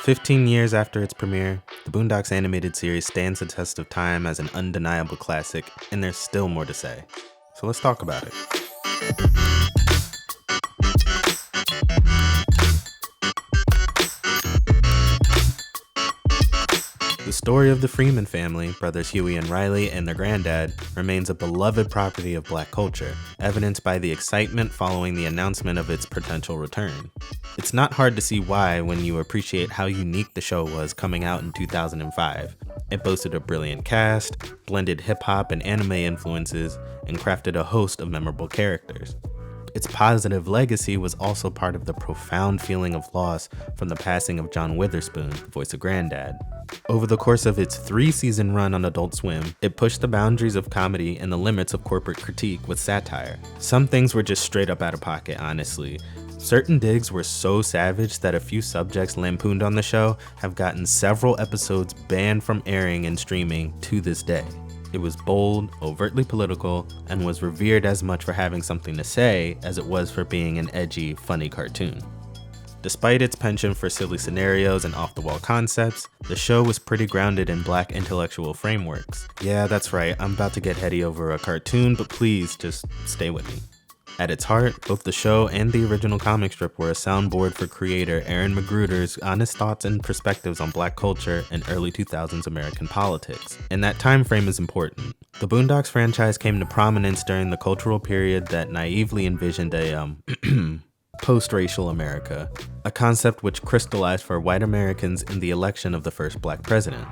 "15 years after its premiere, the Boondocks Animated Series stands the test of time as an undeniable classic, and there's still more to say. So let's talk about it. The story of the Freeman family, brothers Huey and Riley, and their granddad, remains a beloved property of Black culture, evidenced by the excitement following the announcement of its potential return. It's not hard to see why when you appreciate how unique the show was coming out in 2005. It boasted a brilliant cast, blended hip-hop and anime influences, and crafted a host of memorable characters. Its positive legacy was also part of the profound feeling of loss from the passing of John Witherspoon, the voice of Granddad. Over the course of its 3-season run on Adult Swim, it pushed the boundaries of comedy and the limits of corporate critique with satire. Some things were just straight up out of pocket, honestly. Certain digs were so savage that a few subjects lampooned on the show have gotten several episodes banned from airing and streaming to this day. It was bold, overtly political, and was revered as much for having something to say as it was for being an edgy, funny cartoon. Despite its penchant for silly scenarios and off-the-wall concepts, the show was pretty grounded in Black intellectual frameworks. Yeah, that's right, I'm about to get heady over a cartoon, but please just stay with me. At its heart, both the show and the original comic strip were a soundboard for creator Aaron McGruder's honest thoughts and perspectives on Black culture and early 2000s American politics. And that time frame is important. The Boondocks franchise came to prominence during the cultural period that naively envisioned a, post-racial America, a concept which crystallized for white Americans in the election of the first Black president.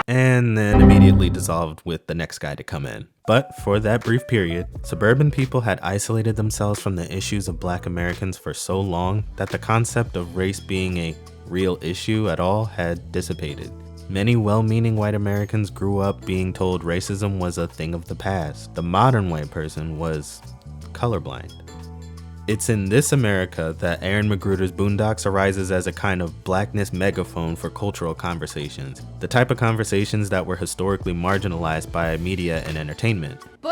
And then immediately dissolved with the next guy to come in. But for that brief period, suburban people had isolated themselves from the issues of Black Americans for so long that the concept of race being a real issue at all had dissipated. Many well-meaning white Americans grew up being told racism was a thing of the past. The modern white person was colorblind. It's in this America that Aaron McGruder's Boondocks arises as a kind of Blackness megaphone for cultural conversations, the type of conversations that were historically marginalized by media and entertainment. Boo!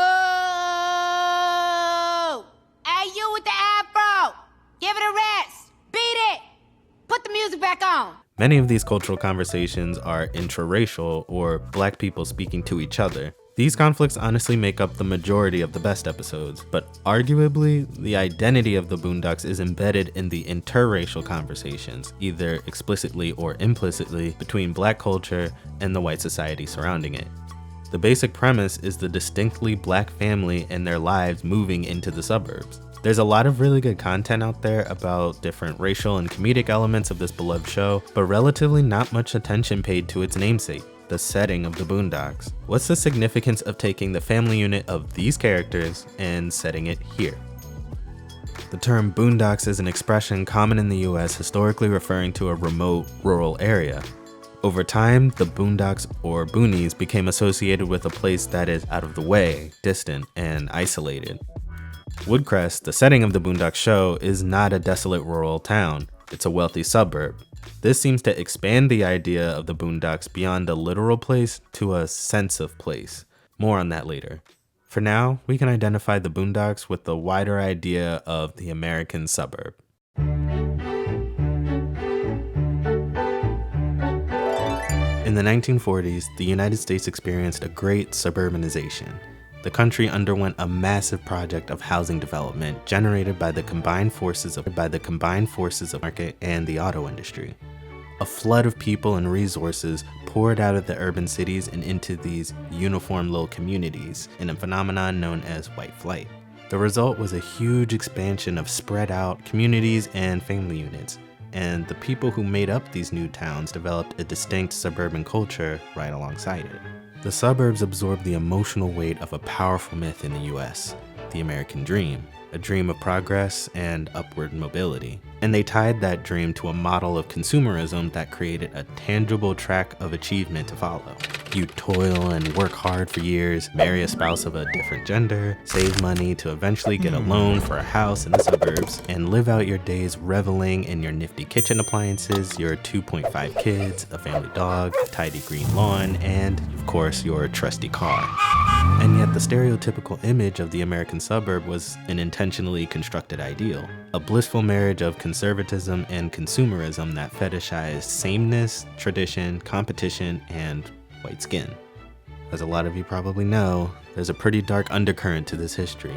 Hey, you with the afro! Give it a rest! Beat it! Put the music back on! Many of these cultural conversations are intraracial, or Black people speaking to each other. These conflicts honestly make up the majority of the best episodes, but arguably, the identity of the Boondocks is embedded in the interracial conversations, either explicitly or implicitly, between Black culture and the white society surrounding it. The basic premise is the distinctly Black family and their lives moving into the suburbs. There's a lot of really good content out there about different racial and comedic elements of this beloved show, but relatively not much attention paid to its namesake, the setting of the Boondocks. What's the significance of taking the family unit of these characters and setting it here? The term Boondocks is an expression common in the US, historically referring to a remote, rural area. Over time, the Boondocks or Boonies became associated with a place that is out of the way, distant, and isolated. Woodcrest, the setting of the Boondocks show, is not a desolate rural town. It's a wealthy suburb. This seems to expand the idea of the Boondocks beyond a literal place to a sense of place. More on that later. For now, we can identify the Boondocks with the wider idea of the American suburb. In the 1940s, the United States experienced a great suburbanization. The country underwent a massive project of housing development generated by the combined forces of market and the auto industry. A flood of people and resources poured out of the urban cities and into these uniform little communities in a phenomenon known as white flight. The result was a huge expansion of spread out communities and family units, and the people who made up these new towns developed a distinct suburban culture right alongside it. The suburbs absorbed the emotional weight of a powerful myth in the US, the American dream, a dream of progress and upward mobility. And they tied that dream to a model of consumerism that created a tangible track of achievement to follow. You toil and work hard for years, marry a spouse of a different gender, save money to eventually get a loan for a house in the suburbs, and live out your days reveling in your nifty kitchen appliances, your 2.5 kids, a family dog, a tidy green lawn, and, of course, your trusty car. And yet the stereotypical image of the American suburb was an intentionally constructed ideal, a blissful marriage of conservatism and consumerism that fetishized sameness, tradition, competition, and white skin. As a lot of you probably know, there's a pretty dark undercurrent to this history.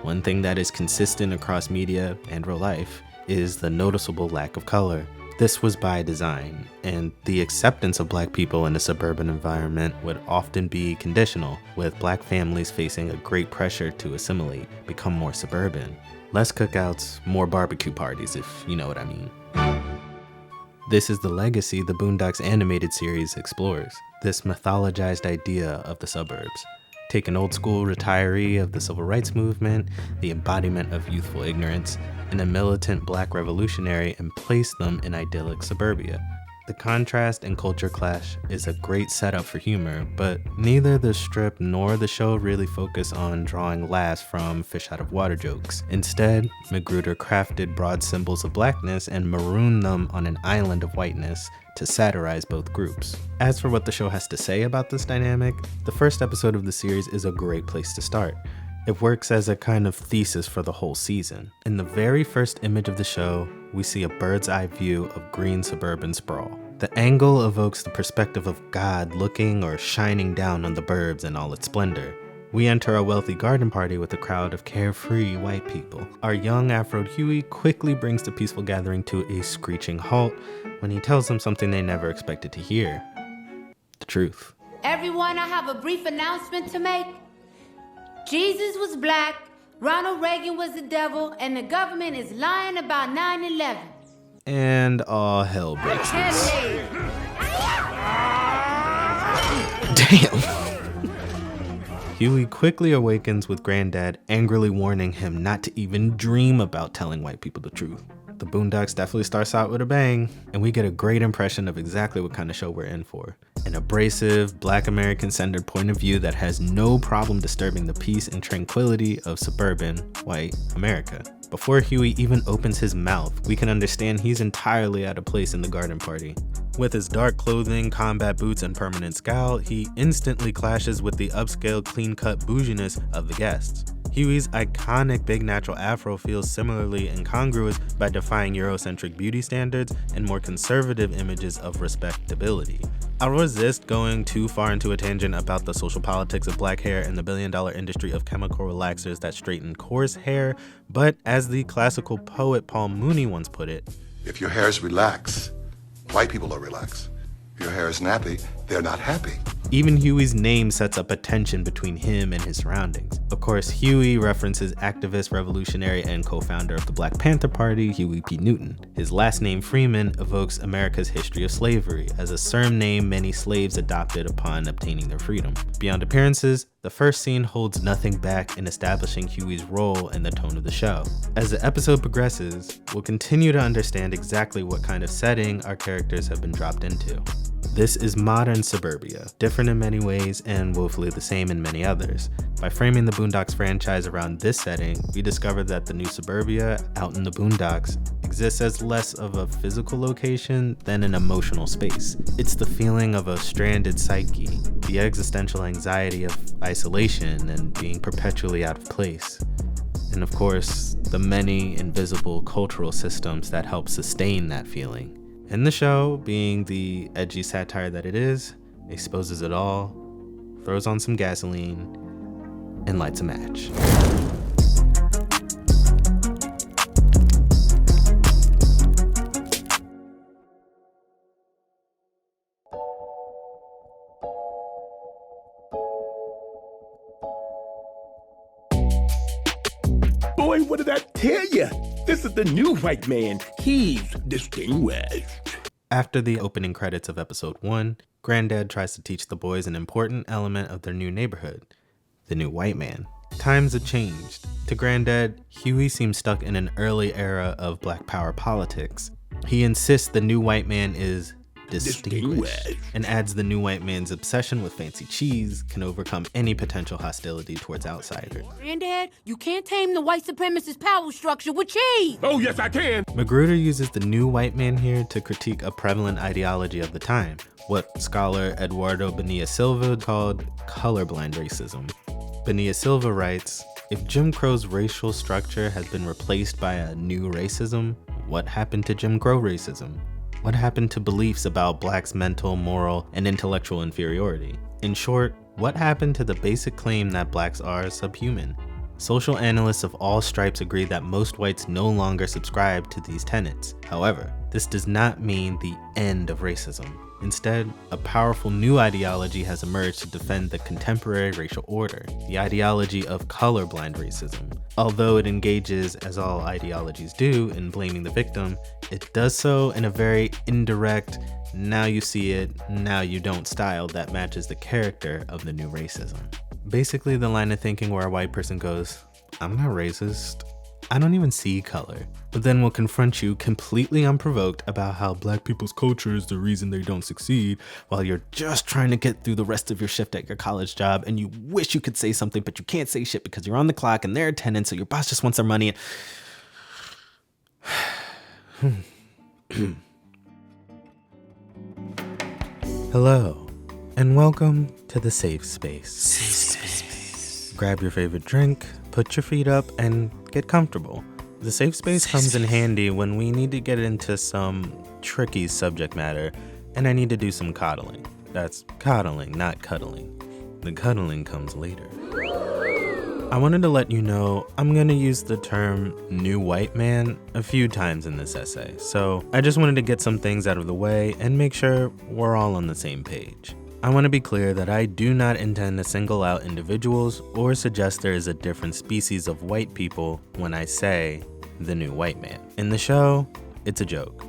One thing that is consistent across media and real life is the noticeable lack of color. This was by design, and the acceptance of black people in a suburban environment would often be conditional, with black families facing a great pressure to assimilate, become more suburban. Less cookouts, more barbecue parties, if you know what I mean. This is the legacy the Boondocks Animated Series explores, this mythologized idea of the suburbs. Take an old school retiree of the civil rights movement, the embodiment of youthful ignorance, and a militant black revolutionary and place them in idyllic suburbia. The contrast and culture clash is a great setup for humor, but neither the strip nor the show really focus on drawing laughs from fish out of water jokes. Instead, Magruder crafted broad symbols of blackness and marooned them on an island of whiteness to satirize both groups. As for what the show has to say about this dynamic, the first episode of the series is a great place to start. It works as a kind of thesis for the whole season. In the very first image of the show, we see a bird's eye view of green suburban sprawl. The angle evokes the perspective of God looking or shining down on the burbs in all its splendor. We enter a wealthy garden party with a crowd of carefree white people. Our young Afroed Huey quickly brings the peaceful gathering to a screeching halt when he tells them something they never expected to hear. The truth. Everyone, I have a brief announcement to make. Jesus was black, Ronald Reagan was the devil, and the government is lying about 9/11. And all hell breaks loose. Damn. Huey quickly awakens with Granddad angrily warning him not to even dream about telling white people the truth. The Boondocks definitely starts out with a bang, and we get a great impression of exactly what kind of show we're in for. An abrasive, black American-centered point of view that has no problem disturbing the peace and tranquility of suburban, white America. Before Huey even opens his mouth, we can understand he's entirely out of place in the garden party. With his dark clothing, combat boots, and permanent scowl, he instantly clashes with the upscale, clean-cut bouginess of the guests. Huey's iconic big natural afro feels similarly incongruous by defying Eurocentric beauty standards and more conservative images of respectability. I'll resist going too far into a tangent about the social politics of black hair and the billion-dollar industry of chemical relaxers that straighten coarse hair, but as the classical poet Paul Mooney once put it, if your hair is relaxed, white people are relaxed. If your hair is nappy, they're not happy. Even Huey's name sets up a tension between him and his surroundings. Of course, Huey references activist, revolutionary, and co-founder of the Black Panther Party, Huey P. Newton. His last name, Freeman, evokes America's history of slavery, as a surname many slaves adopted upon obtaining their freedom. Beyond appearances, the first scene holds nothing back in establishing Huey's role and the tone of the show. As the episode progresses, we'll continue to understand exactly what kind of setting our characters have been dropped into. This is modern suburbia, different in many ways and woefully the same in many others. By framing the Boondocks franchise around this setting, we discovered that the new suburbia out in the Boondocks exists as less of a physical location than an emotional space. It's the feeling of a stranded psyche, the existential anxiety of isolation and being perpetually out of place. And of course, the many invisible cultural systems that help sustain that feeling. And the show, being the edgy satire that it is, exposes it all, throws on some gasoline, and lights a match. Boy, what did I tell you? This is the new white man. He's distinguished. After the opening credits of episode 1, Granddad tries to teach the boys an important element of their new neighborhood, the new white man. Times have changed. To Granddad, Huey seems stuck in an early era of black power politics. He insists the new white man is distinguished, and adds the new white man's obsession with fancy cheese can overcome any potential hostility towards outsiders. Granddad, you can't tame the white supremacist power structure with cheese. Oh, yes, I can. Magruder uses the new white man here to critique a prevalent ideology of the time, what scholar Eduardo Bonilla Silva called colorblind racism. Bonilla Silva writes, if Jim Crow's racial structure has been replaced by a new racism, what happened to Jim Crow racism? What happened to beliefs about blacks' mental, moral, and intellectual inferiority? In short, what happened to the basic claim that blacks are subhuman? Social analysts of all stripes agree that most whites no longer subscribe to these tenets. However, this does not mean the end of racism. Instead, a powerful new ideology has emerged to defend the contemporary racial order, the ideology of colorblind racism. Although it engages, as all ideologies do, in blaming the victim, it does so in a very indirect, now you see it, now you don't style that matches the character of the new racism. Basically the line of thinking where a white person goes, I'm not racist, I don't even see color, but then will confront you completely unprovoked about how black people's culture is the reason they don't succeed, while you're just trying to get through the rest of your shift at your college job and you wish you could say something, but you can't say shit because you're on the clock and they're attending, so your boss just wants their money. Hello, and welcome to the Safe Space. Grab your favorite drink, put your feet up, and get comfortable. The safe space comes in handy when we need to get into some tricky subject matter and I need to do some coddling. That's coddling, not cuddling. The cuddling comes later. I wanted to let you know I'm gonna use the term new white man a few times in this essay, so I just wanted to get some things out of the way and make sure we're all on the same page. I want to be clear that I do not intend to single out individuals or suggest there is a different species of white people when I say the new white man. In the show, it's a joke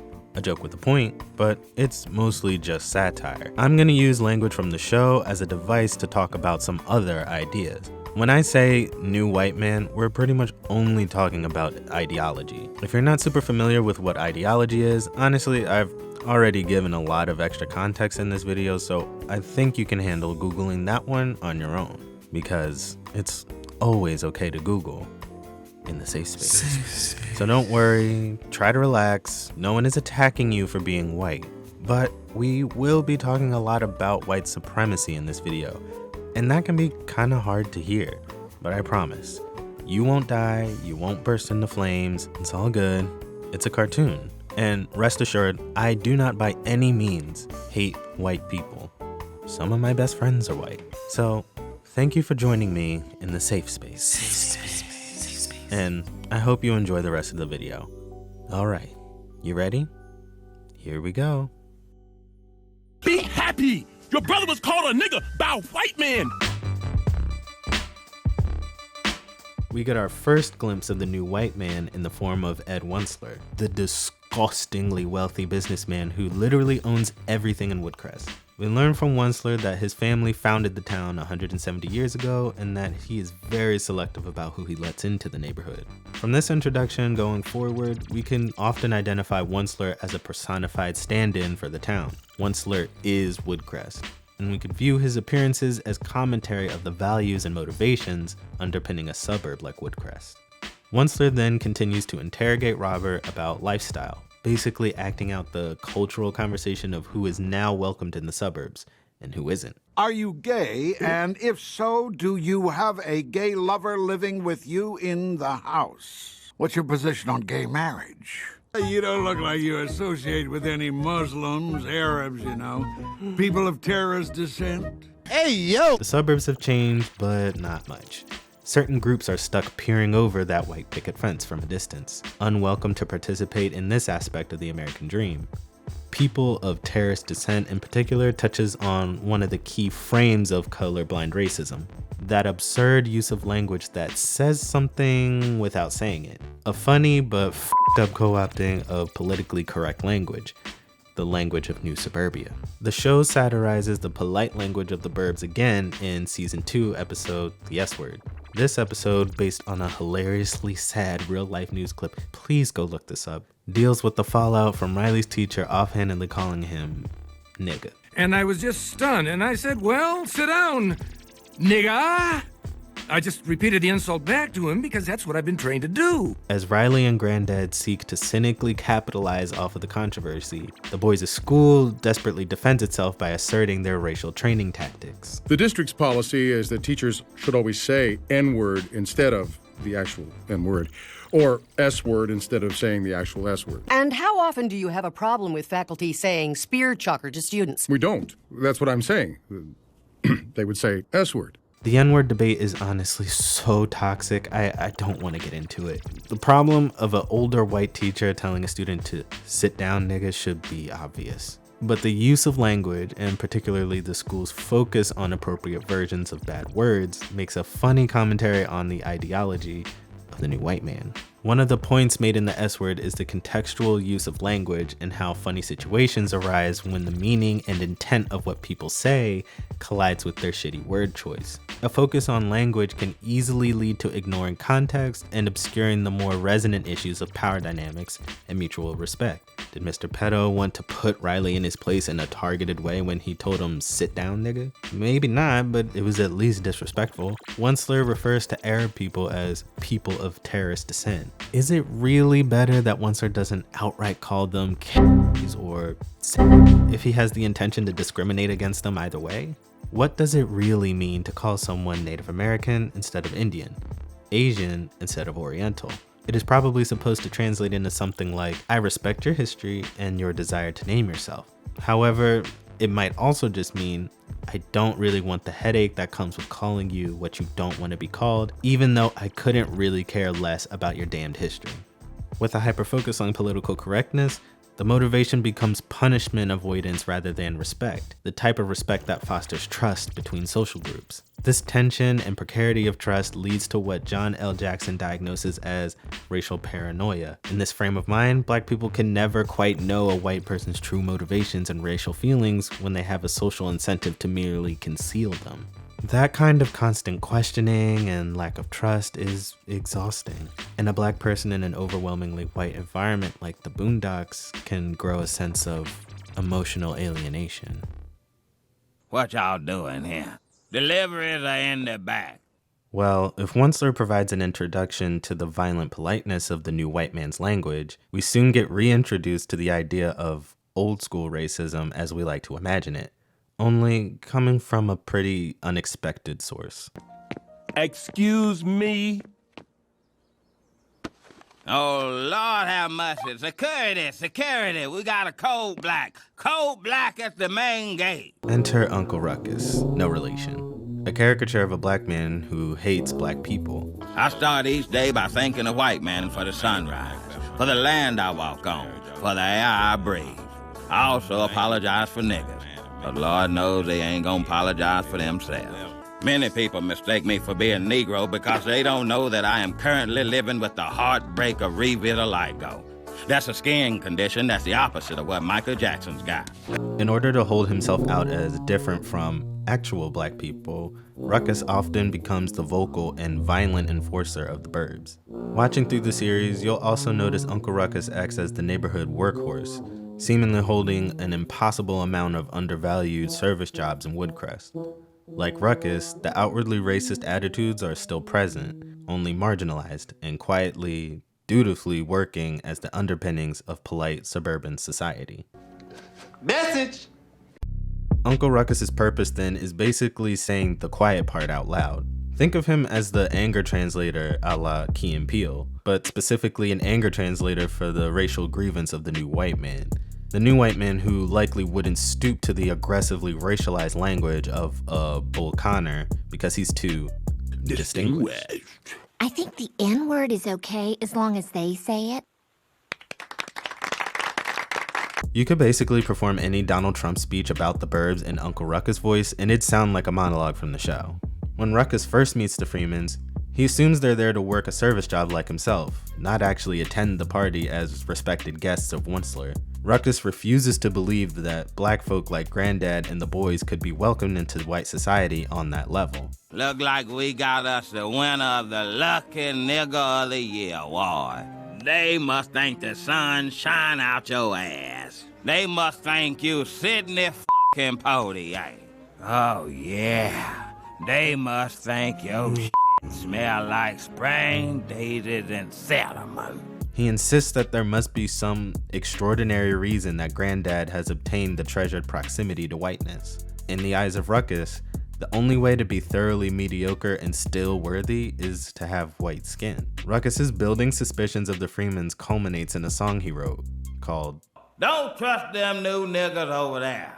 with a point, but it's mostly just satire. I'm going to use language from the show as a device to talk about some other ideas. When I say new white man, we're pretty much only talking about ideology. If you're not super familiar with what ideology is, honestly, I've already given a lot of extra context in this video, so I think you can handle Googling that one on your own, because it's always okay to Google in the safe space. So don't worry, try to relax, no one is attacking you for being white, but we will be talking a lot about white supremacy in this video, and that can be kind of hard to hear, but I promise, you won't die, you won't burst into flames, it's all good, it's a cartoon. And rest assured, I do not by any means hate white people. Some of my best friends are white. So thank you for joining me in the safe space. And I hope you enjoy the rest of the video. All right, you ready? Here we go. Be happy! Your brother was called a nigga by a white man! We get our first glimpse of the new white man in the form of Ed Wuncler, the disgustingly wealthy businessman who literally owns everything in Woodcrest. We learn from Wuncler that his family founded the town 170 years ago and that he is very selective about who he lets into the neighborhood. From this introduction going forward, we can often identify Wuncler as a personified stand-in for the town. Wuncler is Woodcrest, and we could view his appearances as commentary of the values and motivations underpinning a suburb like Woodcrest. Wuncler then continues to interrogate Robert about lifestyle, basically acting out the cultural conversation of who is now welcomed in the suburbs and who isn't. Are you gay? And if so, do you have a gay lover living with you in the house? What's your position on gay marriage? You don't look like you associate with any Muslims, Arabs, you know, people of terrorist descent. Hey, yo! The suburbs have changed, but not much. Certain groups are stuck peering over that white picket fence from a distance, unwelcome to participate in this aspect of the American dream. People of terrorist descent in particular touches on one of the key frames of colorblind racism, that absurd use of language that says something without saying it. A funny but f***ed up co-opting of politically correct language, the language of New Suburbia. The show satirizes the polite language of the burbs again in season 2 episode The S Word. This episode, based on a hilariously sad real-life news clip, please go look this up, deals with the fallout from Riley's teacher offhandedly calling him nigga. And I was just stunned, and I said, well, sit down, nigga. I just repeated the insult back to him because that's what I've been trained to do. As Riley and Granddad seek to cynically capitalize off of the controversy, the boys' school desperately defends itself by asserting their racial training tactics. The district's policy is that teachers should always say N-word instead of the actual N-word, or S-word instead of saying the actual S-word. And how often do you have a problem with faculty saying spear chucker to students? We don't. That's what I'm saying. They would say S-word. The N-word debate is honestly so toxic, I don't want to get into it. The problem of an older white teacher telling a student to sit down, nigga, should be obvious. But the use of language, and particularly the school's focus on appropriate versions of bad words, makes a funny commentary on the ideology of the new white man. One of the points made in the S-word is the contextual use of language and how funny situations arise when the meaning and intent of what people say collides with their shitty word choice. A focus on language can easily lead to ignoring context and obscuring the more resonant issues of power dynamics and mutual respect. Did Mr. Pedo want to put Riley in his place in a targeted way when he told him, sit down, nigga? Maybe not, but it was at least disrespectful. One slur refers to Arab people as people of terrorist descent. Is it really better that one slur doesn't outright call them K***s or if he has the intention to discriminate against them either way? What does it really mean to call someone Native American instead of Indian, Asian instead of Oriental? It is probably supposed to translate into something like, I respect your history and your desire to name yourself. However, it might also just mean, I don't really want the headache that comes with calling you what you don't want to be called, even though I couldn't really care less about your damned history. With a hyper-focus on political correctness, the motivation becomes punishment avoidance rather than respect, the type of respect that fosters trust between social groups. This tension and precarity of trust leads to what John L. Jackson diagnoses as racial paranoia. In this frame of mind, Black people can never quite know a white person's true motivations and racial feelings when they have a social incentive to merely conceal them. That kind of constant questioning and lack of trust is exhausting, and a Black person in an overwhelmingly white environment like the Boondocks can grow a sense of emotional alienation. What y'all doing here? Deliveries are in the back. Well, if one slur provides an introduction to the violent politeness of the new white man's language, we soon get reintroduced to the idea of old school racism as we like to imagine it, only coming from a pretty unexpected source. Excuse me? Oh, Lord have mercy. Security. We got a cold black. Cold black at the main gate. Enter Uncle Ruckus, no relation. A caricature of a Black man who hates Black people. I start each day by thanking the white man for the sunrise, for the land I walk on, for the air I breathe. I also apologize for niggas, but Lord knows they ain't gonna apologize for themselves. Many people mistake me for being Negro because they don't know that I am currently living with the heartbreak of revitiligo. That's a skin condition that's the opposite of what Michael Jackson's got. In order to hold himself out as different from actual Black people, Ruckus often becomes the vocal and violent enforcer of the Burbs. Watching through the series, you'll also notice Uncle Ruckus acts as the neighborhood workhorse, seemingly holding an impossible amount of undervalued service jobs in Woodcrest. Like Ruckus, the outwardly racist attitudes are still present, only marginalized and quietly, dutifully working as the underpinnings of polite suburban society. Message! Uncle Ruckus's purpose then is basically saying the quiet part out loud. Think of him as the anger translator a la Key and Peele, but specifically an anger translator for the racial grievance of the new white man. The new white man who likely wouldn't stoop to the aggressively racialized language of Bull Connor because he's too distinguished. I think the N-word is okay as long as they say it. You could basically perform any Donald Trump speech about the Burbs in Uncle Ruckus' voice and it'd sound like a monologue from the show. When Ruckus first meets the Freemans, he assumes they're there to work a service job like himself, not actually attend the party as respected guests of Onceler. Ruckus refuses to believe that Black folk like Granddad and the boys could be welcomed into white society on that level. Look like we got us the winner of the Lucky Nigga of the Year award. They must think the sun shine out your ass. They must think you Sidney fucking pody, eh? Oh, yeah. They must think your shit smell like spring daisies and cinnamon. He insists that there must be some extraordinary reason that Granddad has obtained the treasured proximity to whiteness. In the eyes of Ruckus, the only way to be thoroughly mediocre and still worthy is to have white skin. Ruckus's building suspicions of the Freemans culminates in a song he wrote called Don't trust them new niggas over there.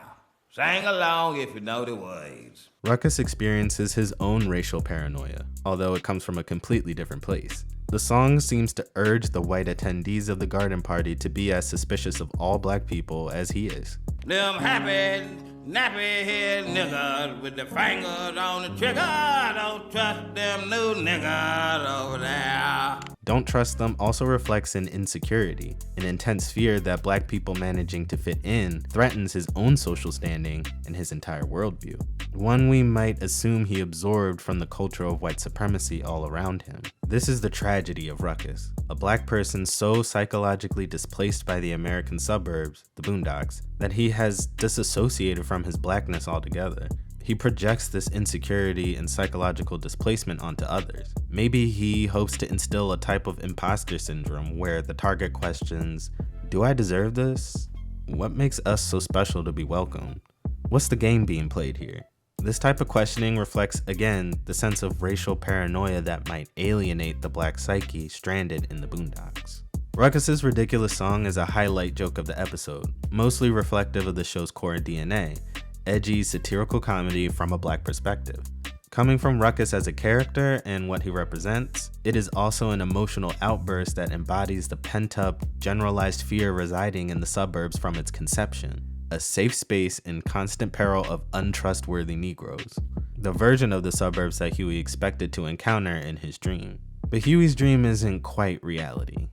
Sing along if you know the words. Ruckus experiences his own racial paranoia, although it comes from a completely different place. The song seems to urge the white attendees of the garden party to be as suspicious of all black people as he is. Them happy, nappy-head niggas with the fingers on the trigger. Don't trust them new niggas over there. Don't trust them also reflects an insecurity, an intense fear that black people managing to fit in threatens his own social standing and his entire worldview. One we might assume he absorbed from the culture of white supremacy all around him. This is the tragedy of Ruckus, a black person so psychologically displaced by the American suburbs, the Boondocks, that he has disassociated from his blackness altogether. He projects this insecurity and psychological displacement onto others. Maybe he hopes to instill a type of imposter syndrome where the target questions, do I deserve this? What makes us so special to be welcomed? What's the game being played here? This type of questioning reflects, again, the sense of racial paranoia that might alienate the black psyche stranded in the Boondocks. Ruckus's ridiculous song is a highlight joke of the episode, mostly reflective of the show's core DNA, edgy satirical comedy from a black perspective. Coming from Ruckus as a character and what he represents, it is also an emotional outburst that embodies the pent-up, generalized fear residing in the suburbs from its conception, a safe space in constant peril of untrustworthy Negroes, the version of the suburbs that Huey expected to encounter in his dream. But Huey's dream isn't quite reality.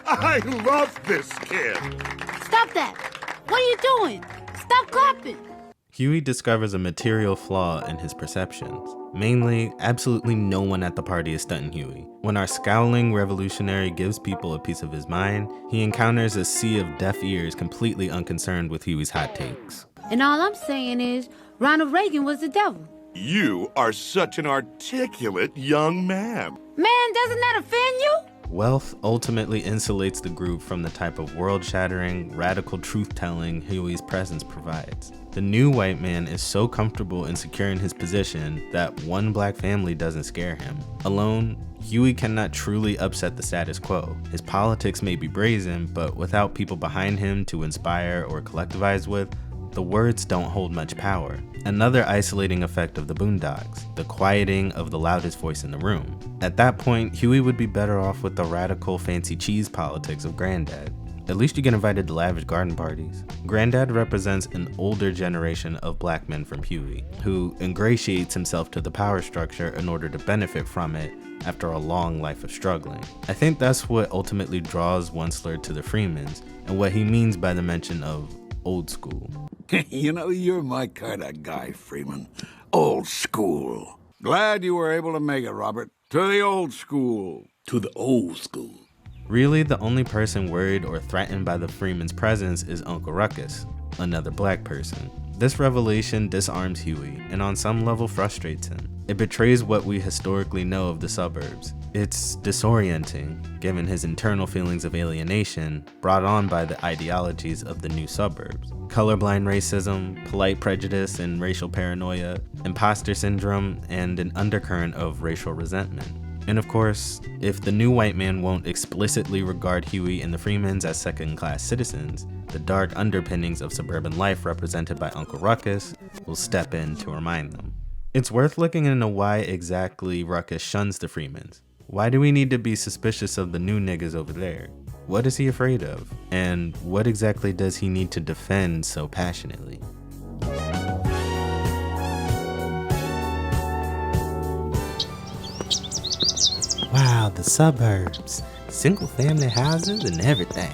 I love this kid. Stop that! What are you doing? Stop clapping! Huey discovers a material flaw in his perceptions. Mainly, absolutely no one at the party is stunting Huey. When our scowling revolutionary gives people a piece of his mind, he encounters a sea of deaf ears completely unconcerned with Huey's hot takes. And all I'm saying is, Ronald Reagan was the devil. You are such an articulate young man. Man, doesn't that offend you? Wealth ultimately insulates the group from the type of world-shattering, radical truth-telling Huey's presence provides. The new white man is so comfortable and secure in his position that one black family doesn't scare him. Alone, Huey cannot truly upset the status quo. His politics may be brazen, but without people behind him to inspire or collectivize with, the words don't hold much power. Another isolating effect of the Boondocks, the quieting of the loudest voice in the room. At that point, Huey would be better off with the radical fancy cheese politics of Granddad. At least you get invited to lavish garden parties. Granddad represents an older generation of black men from Huey, who ingratiates himself to the power structure in order to benefit from it after a long life of struggling. I think that's what ultimately draws Onceler to the Freemans, and what he means by the mention of old school. You know, you're my kind of guy, Freeman. Old school. Glad you were able to make it, Robert. To the old school. To the old school. Really, the only person worried or threatened by the Freeman's presence is Uncle Ruckus, another black person. This revelation disarms Huey, and on some level frustrates him. It betrays what we historically know of the suburbs. It's disorienting, given his internal feelings of alienation brought on by the ideologies of the new suburbs. Colorblind racism, polite prejudice and racial paranoia, imposter syndrome, and an undercurrent of racial resentment. And of course, if the new white man won't explicitly regard Huey and the Freemans as second-class citizens, the dark underpinnings of suburban life represented by Uncle Ruckus will step in to remind them. It's worth looking into why exactly Ruckus shuns the Freemans. Why do we need to be suspicious of the new niggas over there? What is he afraid of? And what exactly does he need to defend so passionately? Wow, the suburbs. Single family houses and everything.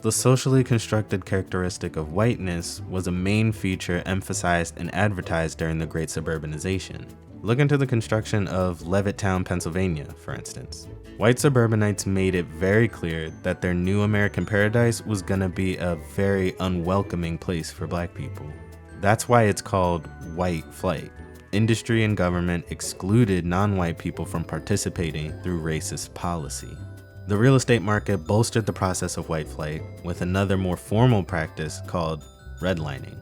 The socially constructed characteristic of whiteness was a main feature emphasized and advertised during the Great Suburbanization. Look into the construction of Levittown, Pennsylvania, for instance. White suburbanites made it very clear that their new American paradise was gonna be a very unwelcoming place for black people. That's why it's called white flight. Industry and government excluded non-white people from participating through racist policy. The real estate market bolstered the process of white flight with another more formal practice called redlining.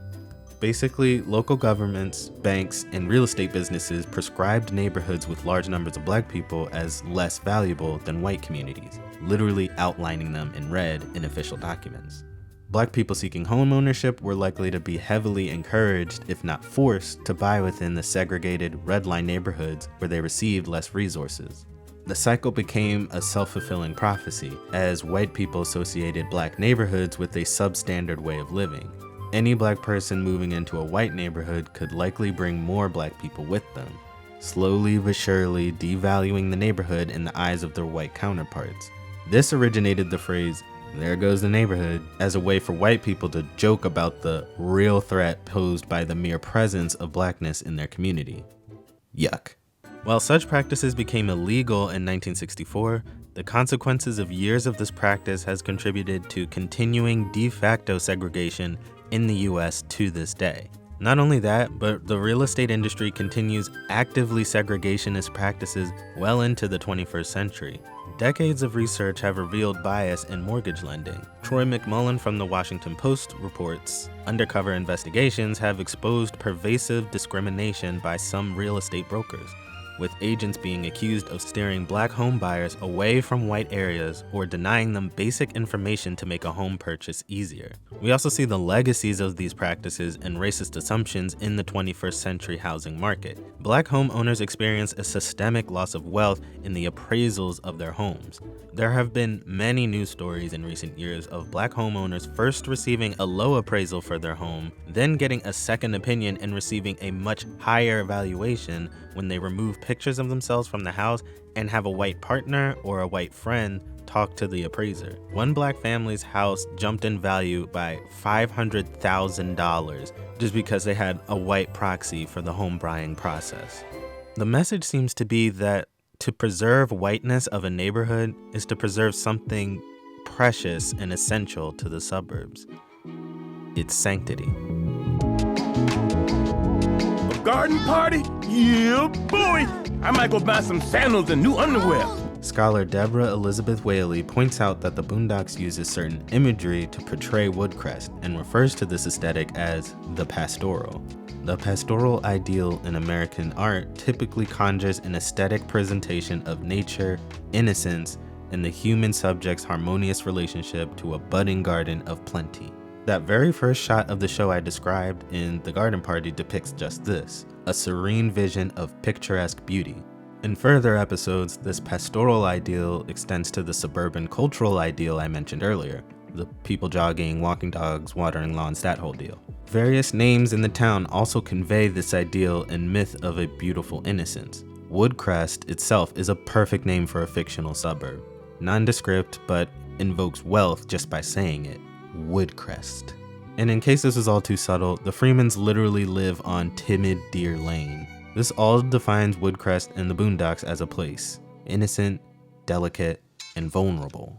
Basically, local governments, banks, and real estate businesses prescribed neighborhoods with large numbers of black people as less valuable than white communities, literally outlining them in red in official documents. Black people seeking home ownership were likely to be heavily encouraged, if not forced, to buy within the segregated redline neighborhoods where they received less resources. The cycle became a self-fulfilling prophecy, as white people associated black neighborhoods with a substandard way of living. Any black person moving into a white neighborhood could likely bring more black people with them, slowly but surely devaluing the neighborhood in the eyes of their white counterparts. This originated the phrase, "there goes the neighborhood," as a way for white people to joke about the real threat posed by the mere presence of blackness in their community. Yuck. While such practices became illegal in 1964, the consequences of years of this practice has contributed to continuing de facto segregation in the US to this day. Not only that, but the real estate industry continues actively segregationist practices well into the 21st century. Decades of research have revealed bias in mortgage lending. Troy McMullen from the Washington Post reports, undercover investigations have exposed pervasive discrimination by some real estate brokers, with agents being accused of steering black home buyers away from white areas or denying them basic information to make a home purchase easier. We also see the legacies of these practices and racist assumptions in the 21st century housing market. Black homeowners experience a systemic loss of wealth in the appraisals of their homes. There have been many news stories in recent years of black homeowners first receiving a low appraisal for their home, then getting a second opinion and receiving a much higher valuation when they remove pictures of themselves from the house and have a white partner or a white friend talk to the appraiser. One black family's house jumped in value by $500,000 just because they had a white proxy for the home buying process. The message seems to be that to preserve whiteness of a neighborhood is to preserve something precious and essential to the suburbs: its sanctity. Garden party? Yeah, boy! I might go buy some sandals and new underwear. Scholar Deborah Elizabeth Whaley points out that the Boondocks uses certain imagery to portray Woodcrest and refers to this aesthetic as the pastoral. The pastoral ideal in American art typically conjures an aesthetic presentation of nature, innocence, and the human subject's harmonious relationship to a budding garden of plenty. That very first shot of the show I described in The Garden Party depicts just this, a serene vision of picturesque beauty. In further episodes, this pastoral ideal extends to the suburban cultural ideal I mentioned earlier, the people jogging, walking dogs, watering lawns, that whole deal. Various names in the town also convey this ideal and myth of a beautiful innocence. Woodcrest itself is a perfect name for a fictional suburb. Nondescript, but invokes wealth just by saying it. Woodcrest. And in case this is all too subtle, the Freemans literally live on Timid Deer Lane. This all defines Woodcrest and the Boondocks as a place: innocent, delicate, and vulnerable.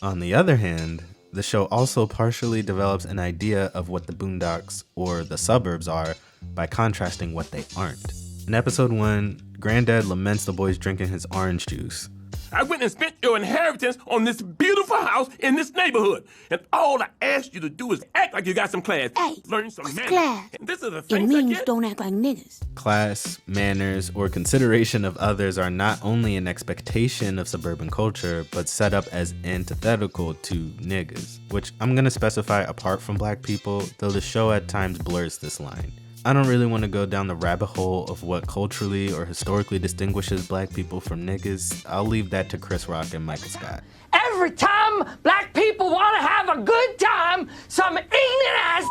On the other hand, the show also partially develops an idea of what the Boondocks or the suburbs are by contrasting what they aren't. In episode 1, Granddad laments the boys drinking his orange juice. I went and spent your inheritance on this beautiful house in this neighborhood. And all I asked you to do is act like you got some class. Hey, learn some manners. Class? And this is the It things I means get. don't act like niggas. Class, manners, or consideration of others are not only an expectation of suburban culture, but set up as antithetical to niggas, which I'm gonna specify apart from black people, though the show at times blurs this line. I don't really want to go down the rabbit hole of what culturally or historically distinguishes black people from niggas. I'll leave that to Chris Rock and Michael Scott. Every time black people want to have a good time, some ignorant ass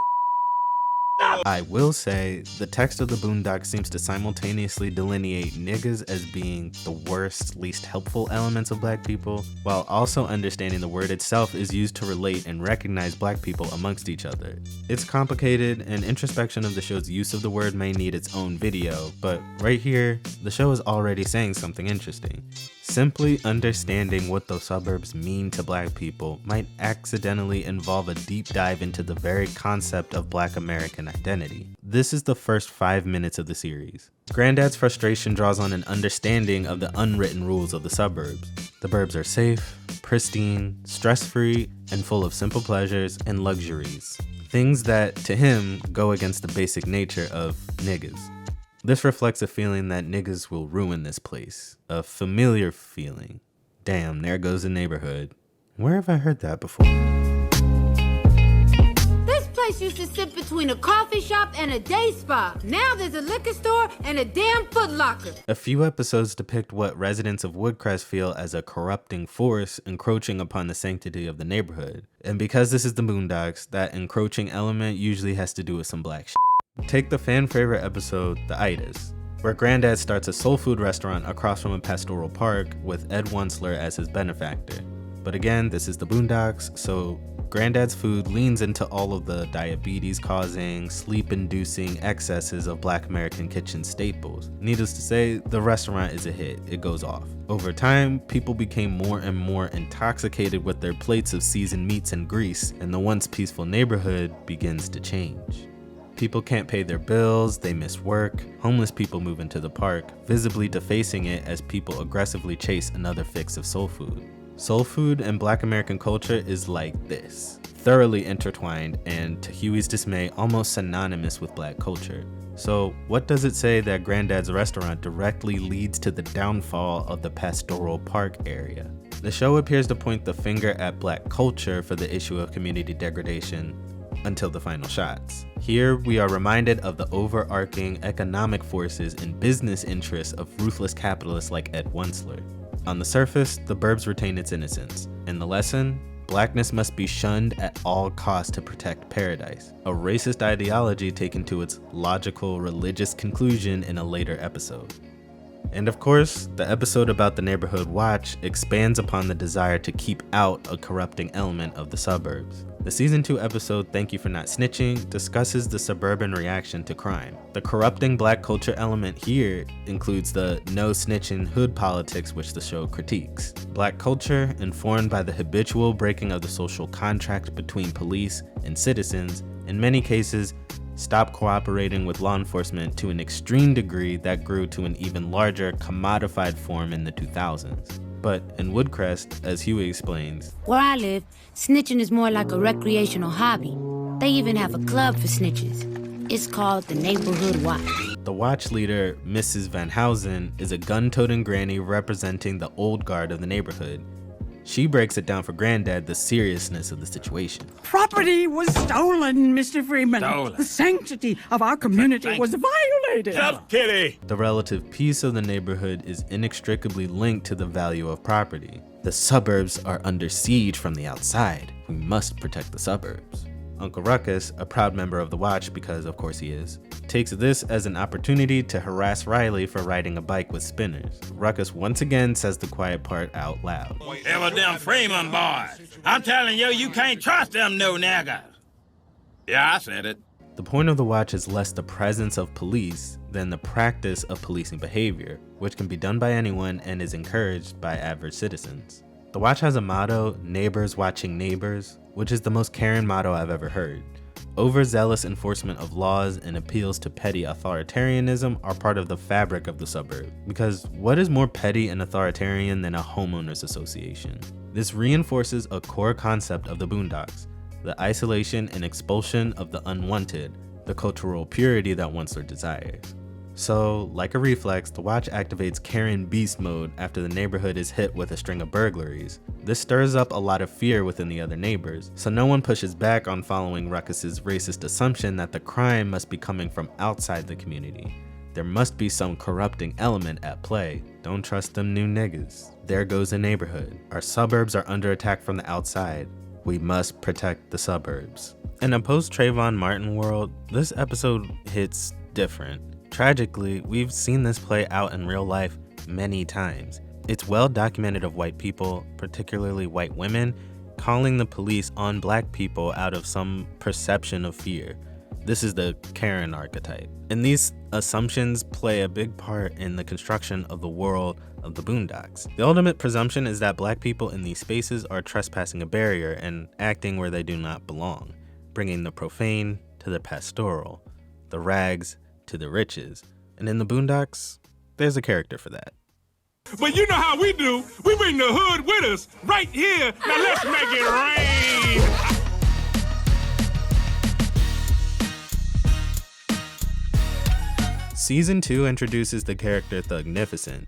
I will say, the text of the Boondocks seems to simultaneously delineate niggas as being the worst, least helpful elements of black people, while also understanding the word itself is used to relate and recognize black people amongst each other. It's complicated, and introspection of the show's use of the word may need its own video, but right here, the show is already saying something interesting. Simply understanding what the suburbs mean to black people might accidentally involve a deep dive into the very concept of black American identity. This is the first 5 minutes of the series. Granddad's frustration draws on an understanding of the unwritten rules of the suburbs. The burbs are safe, pristine, stress-free, and full of simple pleasures and luxuries. Things that, to him, go against the basic nature of niggas. This reflects a feeling that niggas will ruin this place. A familiar feeling. Damn, there goes the neighborhood. Where have I heard that before? This place used to sit between a coffee shop and a day spa. Now there's a liquor store and a damn Foot Locker. A few episodes depict what residents of Woodcrest feel as a corrupting force encroaching upon the sanctity of the neighborhood. And because this is the Boondocks, that encroaching element usually has to do with some black shit. Take the fan favorite episode, The Itis, where Granddad starts a soul food restaurant across from a pastoral park with Ed Wunsler as his benefactor. But again, this is the Boondocks, so Granddad's food leans into all of the diabetes-causing, sleep-inducing excesses of black American kitchen staples. Needless to say, the restaurant is a hit. It goes off. Over time, people became more and more intoxicated with their plates of seasoned meats and grease, and the once peaceful neighborhood begins to change. People can't pay their bills, they miss work, homeless people move into the park, visibly defacing it as people aggressively chase another fix of soul food. Soul food and black American culture is like this, thoroughly intertwined and, to Huey's dismay, almost synonymous with black culture. So what does it say that Granddad's restaurant directly leads to the downfall of the Pastoral Park area? The show appears to point the finger at black culture for the issue of community degradation, until the final shots. Here, we are reminded of the overarching economic forces and business interests of ruthless capitalists like Ed Wunsler. On the surface, the burbs retain its innocence. In the lesson, blackness must be shunned at all costs to protect paradise, a racist ideology taken to its logical religious conclusion in a later episode. And of course, the episode about the neighborhood watch expands upon the desire to keep out a corrupting element of the suburbs. The season 2 episode, Thank You for Not Snitching, discusses the suburban reaction to crime. The corrupting black culture element here includes the no snitching hood politics which the show critiques. Black culture, informed by the habitual breaking of the social contract between police and citizens, in many cases, stopped cooperating with law enforcement to an extreme degree that grew to an even larger commodified form in the 2000s. But in Woodcrest, as Huey explains, where I live, snitching is more like a recreational hobby. They even have a club for snitches. It's called the Neighborhood Watch. The watch leader, Mrs. Van Housen, is a gun-toting granny representing the old guard of the neighborhood. She breaks it down for Granddad the seriousness of the situation. Property was stolen, Mr. Freeman. Stolen. The sanctity of our community was violated. Tough kitty. The relative peace of the neighborhood is inextricably linked to the value of property. The suburbs are under siege from the outside. We must protect the suburbs. Uncle Ruckus, a proud member of the watch because of course he is, takes this as an opportunity to harass Riley for riding a bike with spinners. Ruckus once again says the quiet part out loud. Them Freeman boys. I'm telling you, you can't trust them no niggas. Yeah, I said it. The point of the watch is less the presence of police than the practice of policing behavior, which can be done by anyone and is encouraged by average citizens. The watch has a motto, neighbors watching neighbors, which is the most caring motto I've ever heard. Overzealous enforcement of laws and appeals to petty authoritarianism are part of the fabric of the suburb, because what is more petty and authoritarian than a homeowners association? This reinforces a core concept of the Boondocks, the isolation and expulsion of the unwanted, the cultural purity that Wunsler desires. So, like a reflex, the watch activates Karen Beast mode after the neighborhood is hit with a string of burglaries. This stirs up a lot of fear within the other neighbors, so no one pushes back on following Ruckus's racist assumption that the crime must be coming from outside the community. There must be some corrupting element at play. Don't trust them new niggas. There goes the neighborhood. Our suburbs are under attack from the outside. we must protect the suburbs. In a post-Trayvon Martin world, this episode hits different. Tragically, we've seen this play out in real life many times. It's well documented of white people, particularly white women, calling the police on black people out of some perception of fear. This is the Karen archetype. And these assumptions play a big part in the construction of the world of the Boondocks. The ultimate presumption is that black people in these spaces are trespassing a barrier and acting where they do not belong, bringing the profane to the pastoral, the rags to the riches. And in the Boondocks, there's a character for that. But you know how we do. We bring the hood with us right here. Now let's make it rain. Season 2 introduces the character Thugnificent.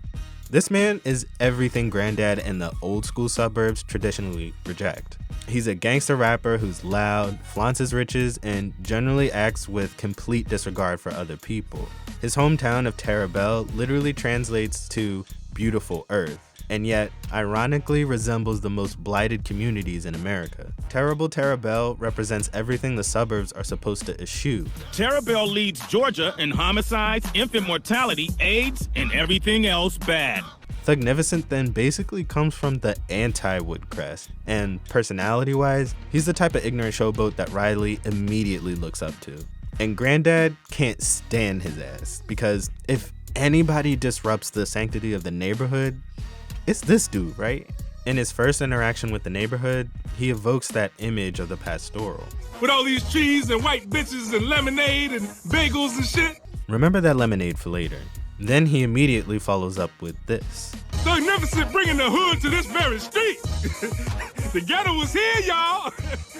This man is everything Granddad and the old school suburbs traditionally reject. He's a gangster rapper who's loud, flaunts his riches, and generally acts with complete disregard for other people. His hometown of Terabelle literally translates to beautiful earth, and yet ironically resembles the most blighted communities in America. Terrible Terabelle represents everything the suburbs are supposed to eschew. Terabelle leads Georgia in homicides, infant mortality, AIDS, and everything else bad. Thugnificent then basically comes from the anti-Woodcrest, and personality-wise, he's the type of ignorant showboat that Riley immediately looks up to. And Granddad can't stand his ass, because if anybody disrupts the sanctity of the neighborhood, it's this dude, right? In his first interaction with the neighborhood, he evokes that image of the pastoral. With all these cheese and white bitches and lemonade and bagels and shit. Remember that lemonade for later. Then he immediately follows up with this. Thugnificent bringing the hood to this very street. The ghetto was here, y'all.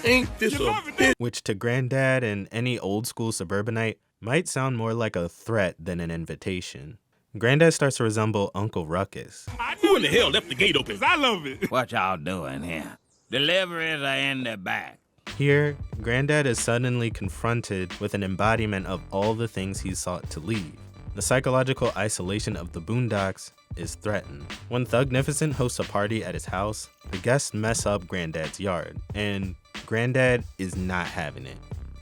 Ain't this a bitch? Which to Granddad and any old school suburbanite might sound more like a threat than an invitation. Granddad starts to resemble Uncle Ruckus. Who in the hell left the gate open? I love it. What y'all doing here? Deliveries are in the back. Here, Granddad is suddenly confronted with an embodiment of all the things he sought to leave. The psychological isolation of the Boondocks is threatened. When Thugnificent hosts a party at his house, the guests mess up Granddad's yard, and Granddad is not having it.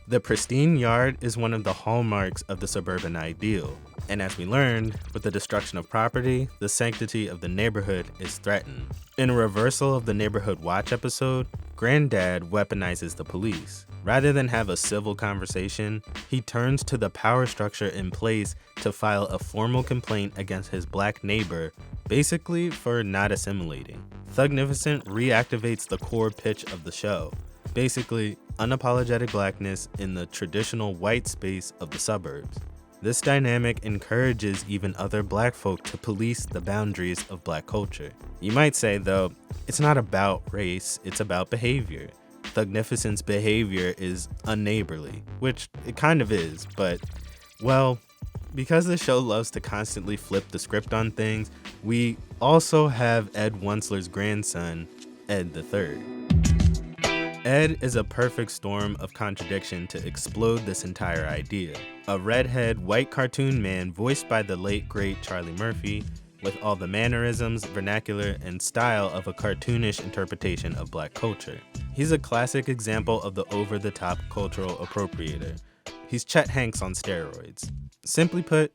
The pristine yard is one of the hallmarks of the suburban ideal, and as we learned, with the destruction of property, the sanctity of the neighborhood is threatened. In a reversal of the Neighborhood Watch episode, Granddad weaponizes the police. Rather than have a civil conversation, he turns to the power structure in place to file a formal complaint against his black neighbor, basically for not assimilating. Thugnificent reactivates the core pitch of the show, basically unapologetic blackness in the traditional white space of the suburbs. This dynamic encourages even other black folk to police the boundaries of black culture. You might say, though, it's not about race, it's about behavior. Thugnificent's behavior is unneighborly, which it kind of is, but, well, because the show loves to constantly flip the script on things, we also have Ed Wuncler's grandson, Ed III. Ed is a perfect storm of contradiction to explode this entire idea. A redhead, white cartoon man voiced by the late, great Charlie Murphy, with all the mannerisms, vernacular, and style of a cartoonish interpretation of black culture. He's a classic example of the over-the-top cultural appropriator. He's Chet Hanks on steroids. Simply put,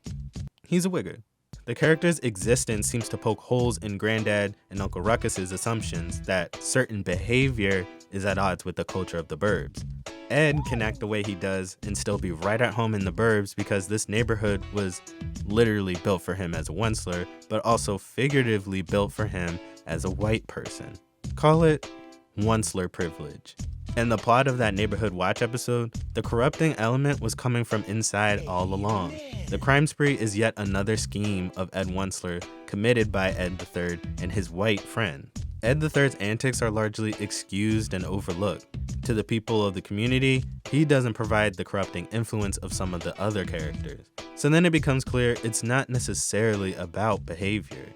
he's a wigger. The character's existence seems to poke holes in Granddad and Uncle Ruckus's assumptions that certain behavior is at odds with the culture of the burbs. Ed can act the way he does and still be right at home in the burbs because this neighborhood was literally built for him as a Wuncler, but also figuratively built for him as a white person. Call it Wuncler privilege. In the plot of that Neighborhood Watch episode, the corrupting element was coming from inside all along. The crime spree is yet another scheme of Ed Wuncler committed by Ed III and his white friend. Ed III's antics are largely excused and overlooked. To the people of the community, he doesn't provide the corrupting influence of some of the other characters. So then it becomes clear it's not necessarily about behavior.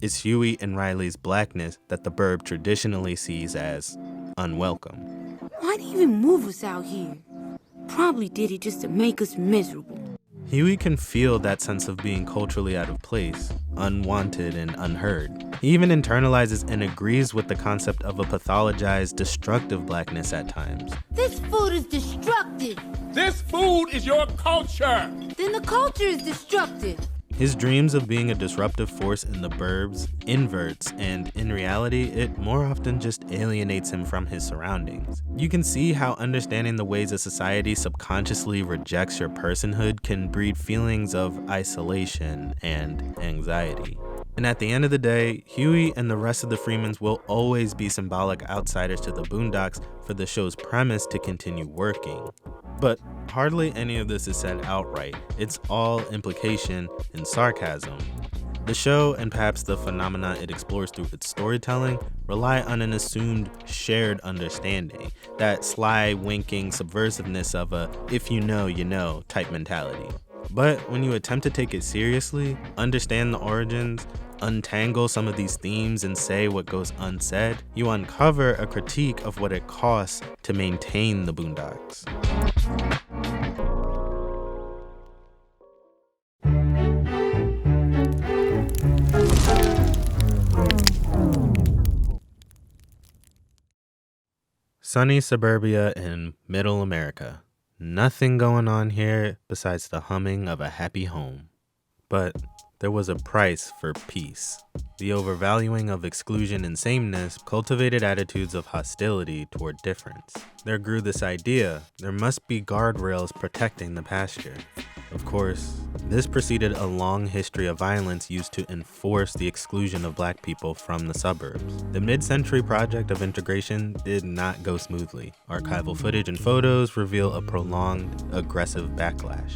It's Huey and Riley's blackness that the burb traditionally sees as unwelcome. Why'd he even move us out here? Probably did it just to make us miserable. Huey can feel that sense of being culturally out of place, unwanted and unheard. He even internalizes and agrees with the concept of a pathologized, destructive blackness at times. This food is destructive. This food is your culture. Then the culture is destructive. His dreams of being a disruptive force in the burbs inverts, and in reality, it more often just alienates him from his surroundings. You can see how understanding the ways a society subconsciously rejects your personhood can breed feelings of isolation and anxiety. And at the end of the day, Huey and the rest of the Freemans will always be symbolic outsiders to the Boondocks for the show's premise to continue working. But hardly any of this is said outright. It's all implication and sarcasm. The show, and perhaps the phenomena it explores through its storytelling, rely on an assumed shared understanding, that sly, winking subversiveness of a if you know type mentality. But when you attempt to take it seriously, understand the origins, untangle some of these themes and say what goes unsaid, you uncover a critique of what it costs to maintain the Boondocks. Sunny suburbia in middle America. Nothing going on here besides the humming of a happy home. But there was a price for peace. The overvaluing of exclusion and sameness cultivated attitudes of hostility toward difference. There grew this idea there must be guardrails protecting the pasture. Of course, this preceded a long history of violence used to enforce the exclusion of black people from the suburbs. The mid-century project of integration did not go smoothly. Archival footage and photos reveal a prolonged, aggressive backlash.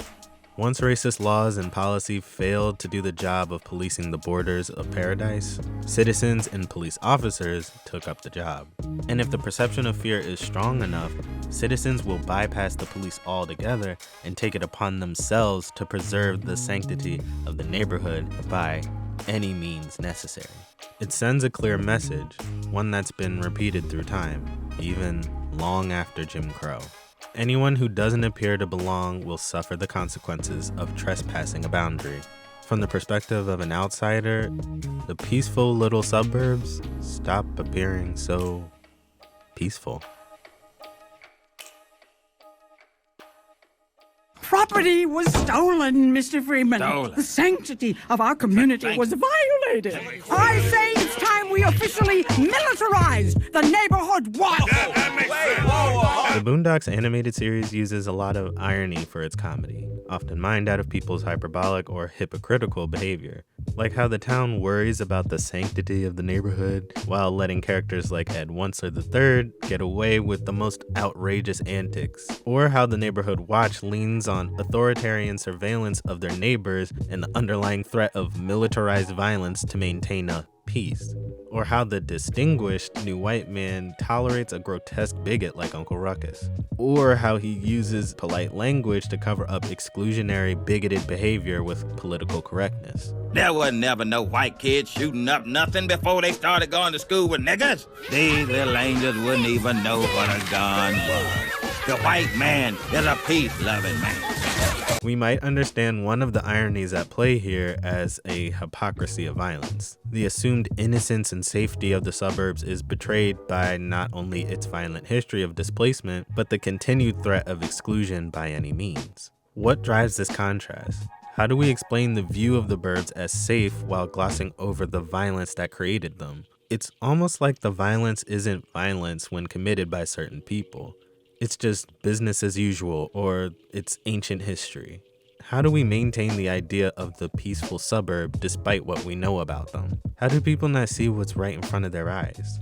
Once racist laws and policy failed to do the job of policing the borders of paradise, citizens and police officers took up the job. And if the perception of fear is strong enough, citizens will bypass the police altogether and take it upon themselves to preserve the sanctity of the neighborhood by any means necessary. It sends a clear message, one that's been repeated through time, even long after Jim Crow. Anyone who doesn't appear to belong will suffer the consequences of trespassing a boundary. From the perspective of an outsider, the peaceful little suburbs stop appearing so peaceful. Property was stolen, Mr. Freeman. Stolen. The sanctity of our community was violated. I say it's time we officially militarize the neighborhood watch. The Boondocks Animated Series uses a lot of irony for its comedy, often mined out of people's hyperbolic or hypocritical behavior. Like how the town worries about the sanctity of the neighborhood while letting characters like Ed Wuncler III get away with the most outrageous antics. Or how the neighborhood watch leans on authoritarian surveillance of their neighbors and the underlying threat of militarized violence to maintain a peace. Or how the distinguished new white man tolerates a grotesque bigot like Uncle Ruckus. Or how he uses polite language to cover up exclusionary, bigoted behavior with political correctness. There was never no white kids shooting up nothing before they started going to school with niggas. These little angels wouldn't even know what a gun was. The white man is a peace-loving man. We might understand one of the ironies at play here as a hypocrisy of violence. The assumed innocence and safety of the suburbs is betrayed by not only its violent history of displacement, but the continued threat of exclusion by any means. What drives this contrast? How do we explain the view of the burbs as safe while glossing over the violence that created them? It's almost like the violence isn't violence when committed by certain people. It's just business as usual, or it's ancient history. How do we maintain the idea of the peaceful suburb despite what we know about them? How do people not see what's right in front of their eyes?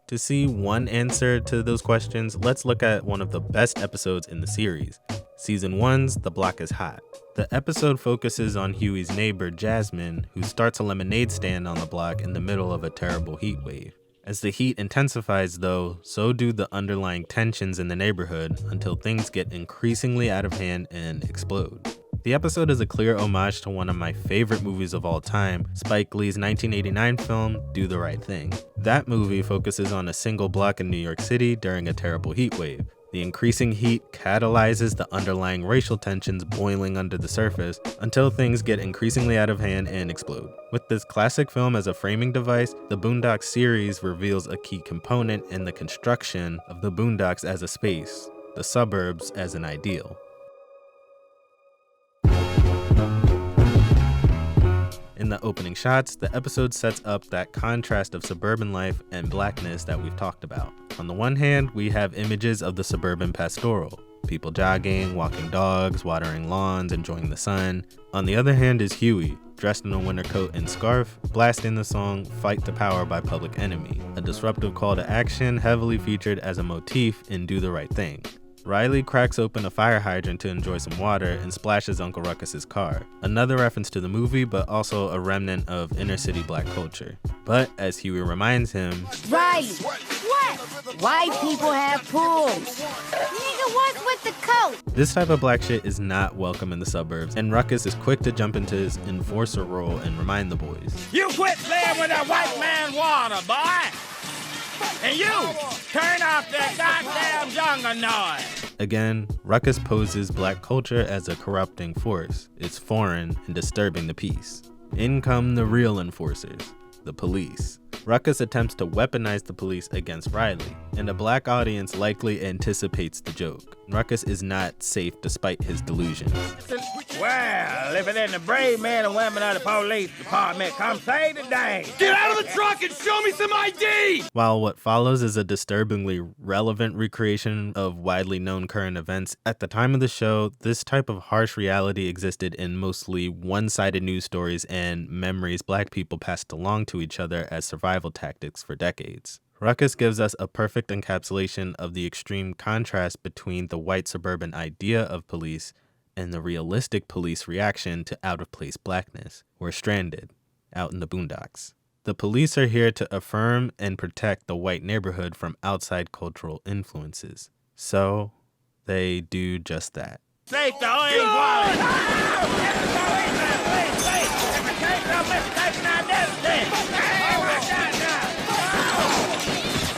To see one answer to those questions, let's look at one of the best episodes in the series. Season 1's The Block is Hot. The episode focuses on Huey's neighbor, Jasmine, who starts a lemonade stand on the block in the middle of a terrible heat wave. As the heat intensifies though, so do the underlying tensions in the neighborhood until things get increasingly out of hand and explode. The episode is a clear homage to one of my favorite movies of all time, Spike Lee's 1989 film, Do the Right Thing. That movie focuses on a single block in New York City during a terrible heat wave. The increasing heat catalyzes the underlying racial tensions boiling under the surface until things get increasingly out of hand and explode. With this classic film as a framing device, the Boondocks series reveals a key component in the construction of the Boondocks as a space, the suburbs as an ideal. In the opening shots, the episode sets up that contrast of suburban life and blackness that we've talked about. On the one hand, we have images of the suburban pastoral, people jogging, walking dogs, watering lawns, enjoying the sun. On the other hand is Huey, dressed in a winter coat and scarf, blasting the song Fight the Power by Public Enemy, a disruptive call to action heavily featured as a motif in Do the Right Thing. Riley cracks open a fire hydrant to enjoy some water and splashes Uncle Ruckus's car. Another reference to the movie, but also a remnant of inner city black culture. But as Huey reminds him, Riley, what? White people have pools. Nigga, what's with the coat? This type of black shit is not welcome in the suburbs, and Ruckus is quick to jump into his enforcer role and remind the boys. You quit playing with that white man water, boy! And you, turn off that goddamn jungle noise! Again, Ruckus poses black culture as a corrupting force. It's foreign and disturbing the peace. In come the real enforcers, the police. Ruckus attempts to weaponize the police against Riley, and a black audience likely anticipates the joke. Ruckus is not safe despite his delusions. Well, if it ain't the brave men and women of the police department, come save the day. Get out of the truck and show me some ID! While what follows is a disturbingly relevant recreation of widely known current events, at the time of the show, this type of harsh reality existed in mostly one-sided news stories and memories black people passed along to each other as survival tactics for decades. Ruckus gives us a perfect encapsulation of the extreme contrast between the white suburban idea of police and the realistic police reaction to out-of-place blackness. We're stranded, out in the boondocks. The police are here to affirm and protect the white neighborhood from outside cultural influences. So, they do just that. Take the orange wallet!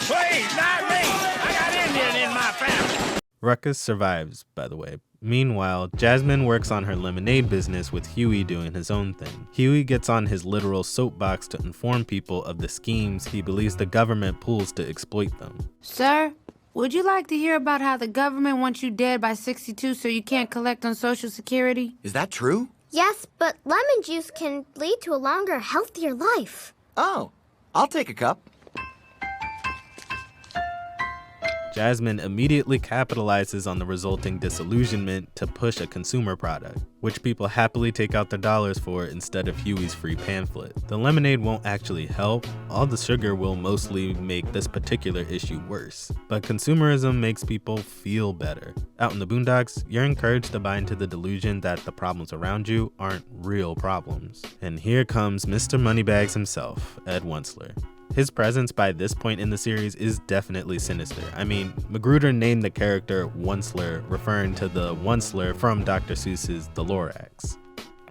Please, not me! I got Indian in my family! Ruckus survives, by the way. Meanwhile, Jasmine works on her lemonade business with Huey doing his own thing. Huey gets on his literal soapbox to inform people of the schemes he believes the government pulls to exploit them. Sir, would you like to hear about how the government wants you dead by 62 so you can't collect on Social Security? Is that true? Yes, but lemon juice can lead to a longer, healthier life. Oh, I'll take a cup. Jasmine immediately capitalizes on the resulting disillusionment to push a consumer product, which people happily take out their dollars for instead of Huey's free pamphlet. The lemonade won't actually help, all the sugar will mostly make this particular issue worse. But consumerism makes people feel better. Out in the boondocks, you're encouraged to buy into the delusion that the problems around you aren't real problems. And here comes Mr. Moneybags himself, Ed Wuncler. His presence by this point in the series is definitely sinister. I mean, Magruder named the character Wuncler, referring to the Wuncler from Dr. Seuss's The Lorax.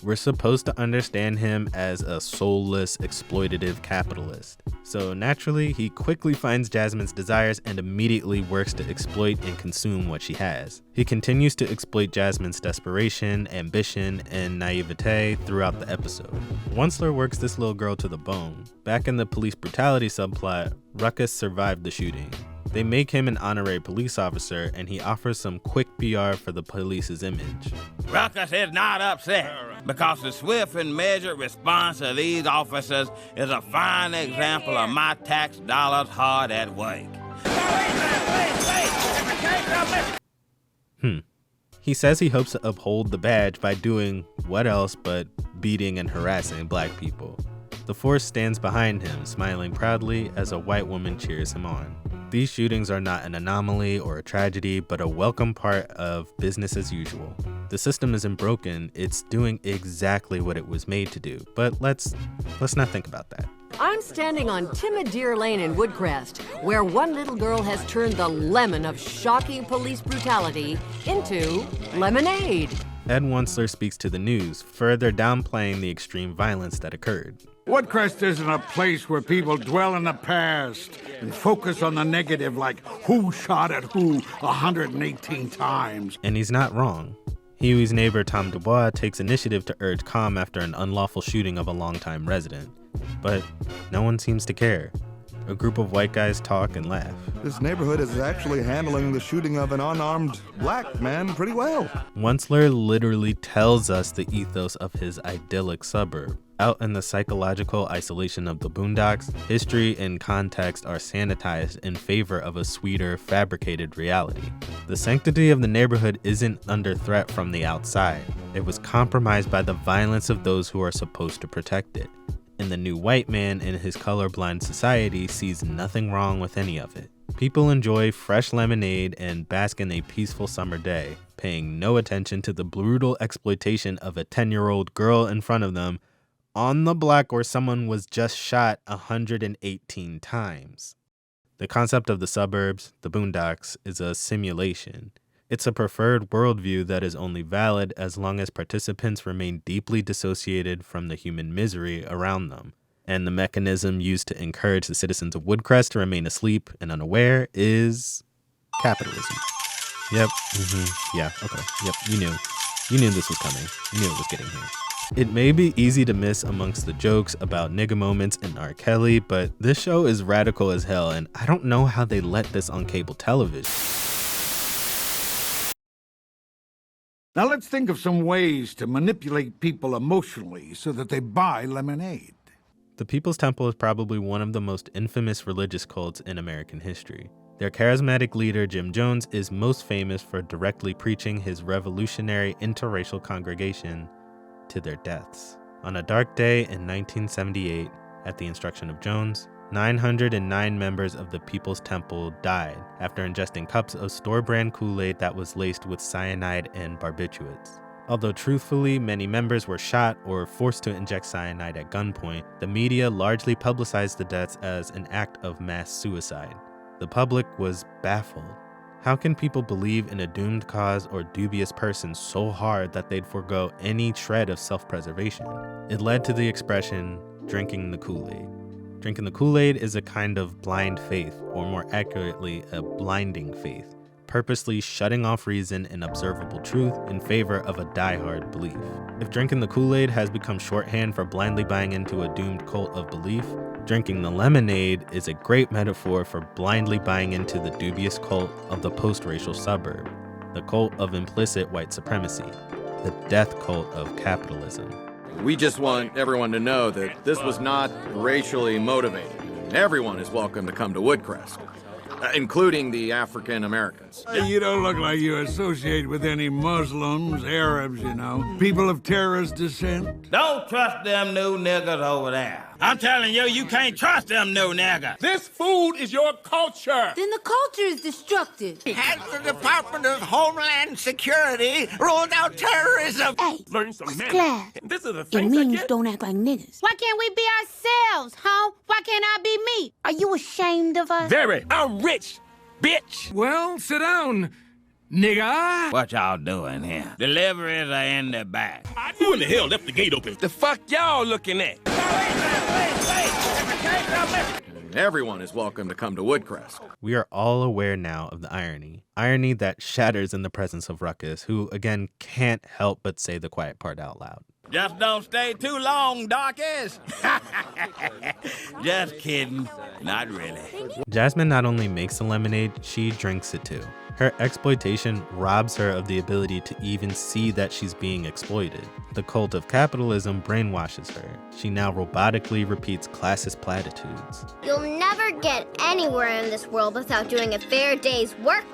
We're supposed to understand him as a soulless, exploitative capitalist. So naturally, he quickly finds Jasmine's desires and immediately works to exploit and consume what she has. He continues to exploit Jasmine's desperation, ambition, and naivete throughout the episode. Wuncler works this little girl to the bone. Back in the police brutality subplot, Ruckus survived the shooting. They make him an honorary police officer, and he offers some quick PR for the police's image. Ruckus is not upset because the swift and measured response of these officers is a fine example of my tax dollars hard at work. He says he hopes to uphold the badge by doing what else but beating and harassing black people. The force stands behind him, smiling proudly as a white woman cheers him on. These shootings are not an anomaly or a tragedy, but a welcome part of business as usual. The system isn't broken, it's doing exactly what it was made to do. But let's not think about that. I'm standing on Timid Deer Lane in Woodcrest, where one little girl has turned the lemon of shocking police brutality into lemonade. Ed Wuncler speaks to the news, further downplaying the extreme violence that occurred. Woodcrest isn't a place where people dwell in the past and focus on the negative like who shot at who 118 times. And he's not wrong. Huey's neighbor Tom Dubois takes initiative to urge calm after an unlawful shooting of a longtime resident. But no one seems to care. A group of white guys talk and laugh. This neighborhood is actually handling the shooting of an unarmed black man pretty well. Onceler literally tells us the ethos of his idyllic suburb. Out in the psychological isolation of the Boondocks, history and context are sanitized in favor of a sweeter, fabricated reality. The sanctity of the neighborhood isn't under threat from the outside. It was compromised by the violence of those who are supposed to protect it. And the new white man in his colorblind society sees nothing wrong with any of it. People enjoy fresh lemonade and bask in a peaceful summer day, paying no attention to the brutal exploitation of a 10-year-old girl in front of them on the block where someone was just shot 118 times. The concept of the suburbs, the Boondocks, is a simulation. It's a preferred worldview that is only valid as long as participants remain deeply dissociated from the human misery around them. And the mechanism used to encourage the citizens of Woodcrest to remain asleep and unaware is capitalism. Yep. Yeah, okay. Yep, you knew. You knew this was coming. You knew it was getting here. It may be easy to miss amongst the jokes about nigga moments in R. Kelly, but this show is radical as hell, and I don't know how they let this on cable television. Now let's think of some ways to manipulate people emotionally so that they buy lemonade. The People's Temple is probably one of the most infamous religious cults in American history. Their charismatic leader, Jim Jones, is most famous for directly preaching his revolutionary interracial congregation to their deaths. On a dark day in 1978, at the instruction of Jones, 909 members of the People's Temple died after ingesting cups of store-brand Kool-Aid that was laced with cyanide and barbiturates. Although truthfully, many members were shot or forced to inject cyanide at gunpoint, the media largely publicized the deaths as an act of mass suicide. The public was baffled. How can people believe in a doomed cause or dubious person so hard that they'd forego any shred of self-preservation? It led to the expression, drinking the Kool-Aid. Drinking the Kool-Aid is a kind of blind faith, or more accurately, a blinding faith, purposely shutting off reason and observable truth in favor of a die-hard belief. If drinking the Kool-Aid has become shorthand for blindly buying into a doomed cult of belief, drinking the lemonade is a great metaphor for blindly buying into the dubious cult of the post-racial suburb, the cult of implicit white supremacy, the death cult of capitalism. We just want everyone to know that this was not racially motivated. Everyone is welcome to come to Woodcrest, including the African Americans. You don't look like you associate with any Muslims, Arabs, you know, people of terrorist descent. Don't trust them new niggas over there. I'm telling you, you can't trust them new niggas. This food is your culture. Then the culture is destructive. Has the Department of Homeland Security ruled out terrorism? Hey, learn some manners. Claire, This is the it thing means don't act like niggas. Why can't we be ourselves, huh? Why can't I be me? Are you ashamed of us? Very. I'm rich, bitch. Well, sit down, nigga. What y'all doing here? Deliveries are in the back. Who in the hell left the gate open? The fuck y'all looking at? Everyone is welcome to come to Woodcrest. We are all aware now of the irony. Irony that shatters in the presence of Ruckus, who again can't help but say the quiet part out loud. Just don't stay too long, Dorcas. Just kidding. Not really. Jasmine not only makes the lemonade, she drinks it too. Her exploitation robs her of the ability to even see that she's being exploited. The cult of capitalism brainwashes her. She now robotically repeats classist platitudes. You'll never get anywhere in this world without doing a fair day's work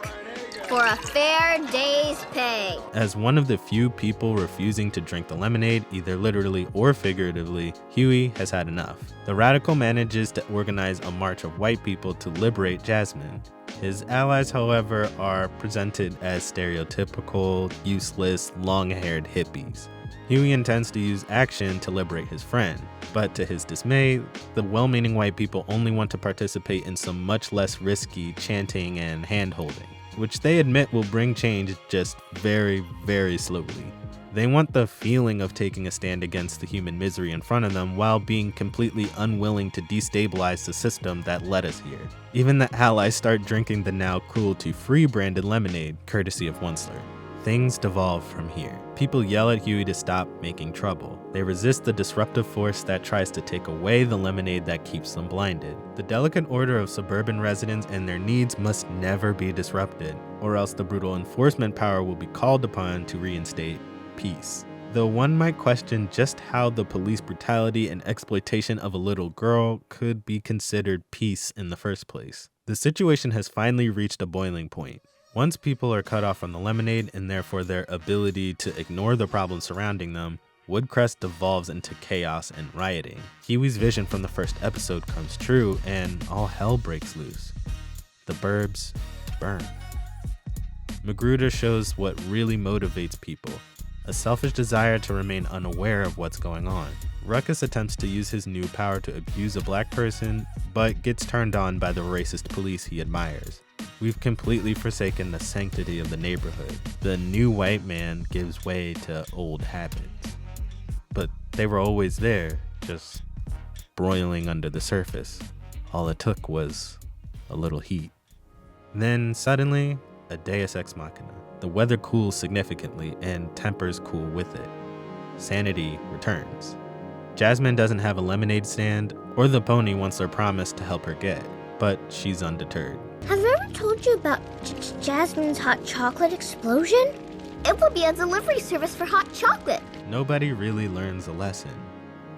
for a fair day's pay. As one of the few people refusing to drink the lemonade, either literally or figuratively, Huey has had enough. The radical manages to organize a march of white people to liberate Jasmine. His allies, however, are presented as stereotypical, useless, long-haired hippies. Huey intends to use action to liberate his friend, but to his dismay, the well-meaning white people only want to participate in some much less risky chanting and hand-holding, which they admit will bring change just very, very slowly. They want the feeling of taking a stand against the human misery in front of them while being completely unwilling to destabilize the system that led us here. Even the allies start drinking the now cruelty-free branded lemonade, courtesy of Onceler. Things devolve from here. People yell at Huey to stop making trouble. They resist the disruptive force that tries to take away the lemonade that keeps them blinded. The delicate order of suburban residents and their needs must never be disrupted, or else the brutal enforcement power will be called upon to reinstate peace. Though one might question just how the police brutality and exploitation of a little girl could be considered peace in the first place. The situation has finally reached a boiling point. Once people are cut off from the lemonade and therefore their ability to ignore the problems surrounding them, Woodcrest devolves into chaos and rioting. Huey's vision from the first episode comes true and all hell breaks loose. The burbs burn. Magruder shows what really motivates people, a selfish desire to remain unaware of what's going on. Ruckus attempts to use his new power to abuse a black person, but gets turned on by the racist police he admires. We've completely forsaken the sanctity of the neighborhood. The new white man gives way to old habits. But they were always there, just broiling under the surface. All it took was a little heat. Then suddenly, a deus ex machina. The weather cools significantly and tempers cool with it. Sanity returns. Jasmine doesn't have a lemonade stand or the pony Onceler promised to help her get, but she's undeterred. Have I ever told you about Jasmine's hot chocolate explosion? It will be a delivery service for hot chocolate. Nobody really learns a lesson.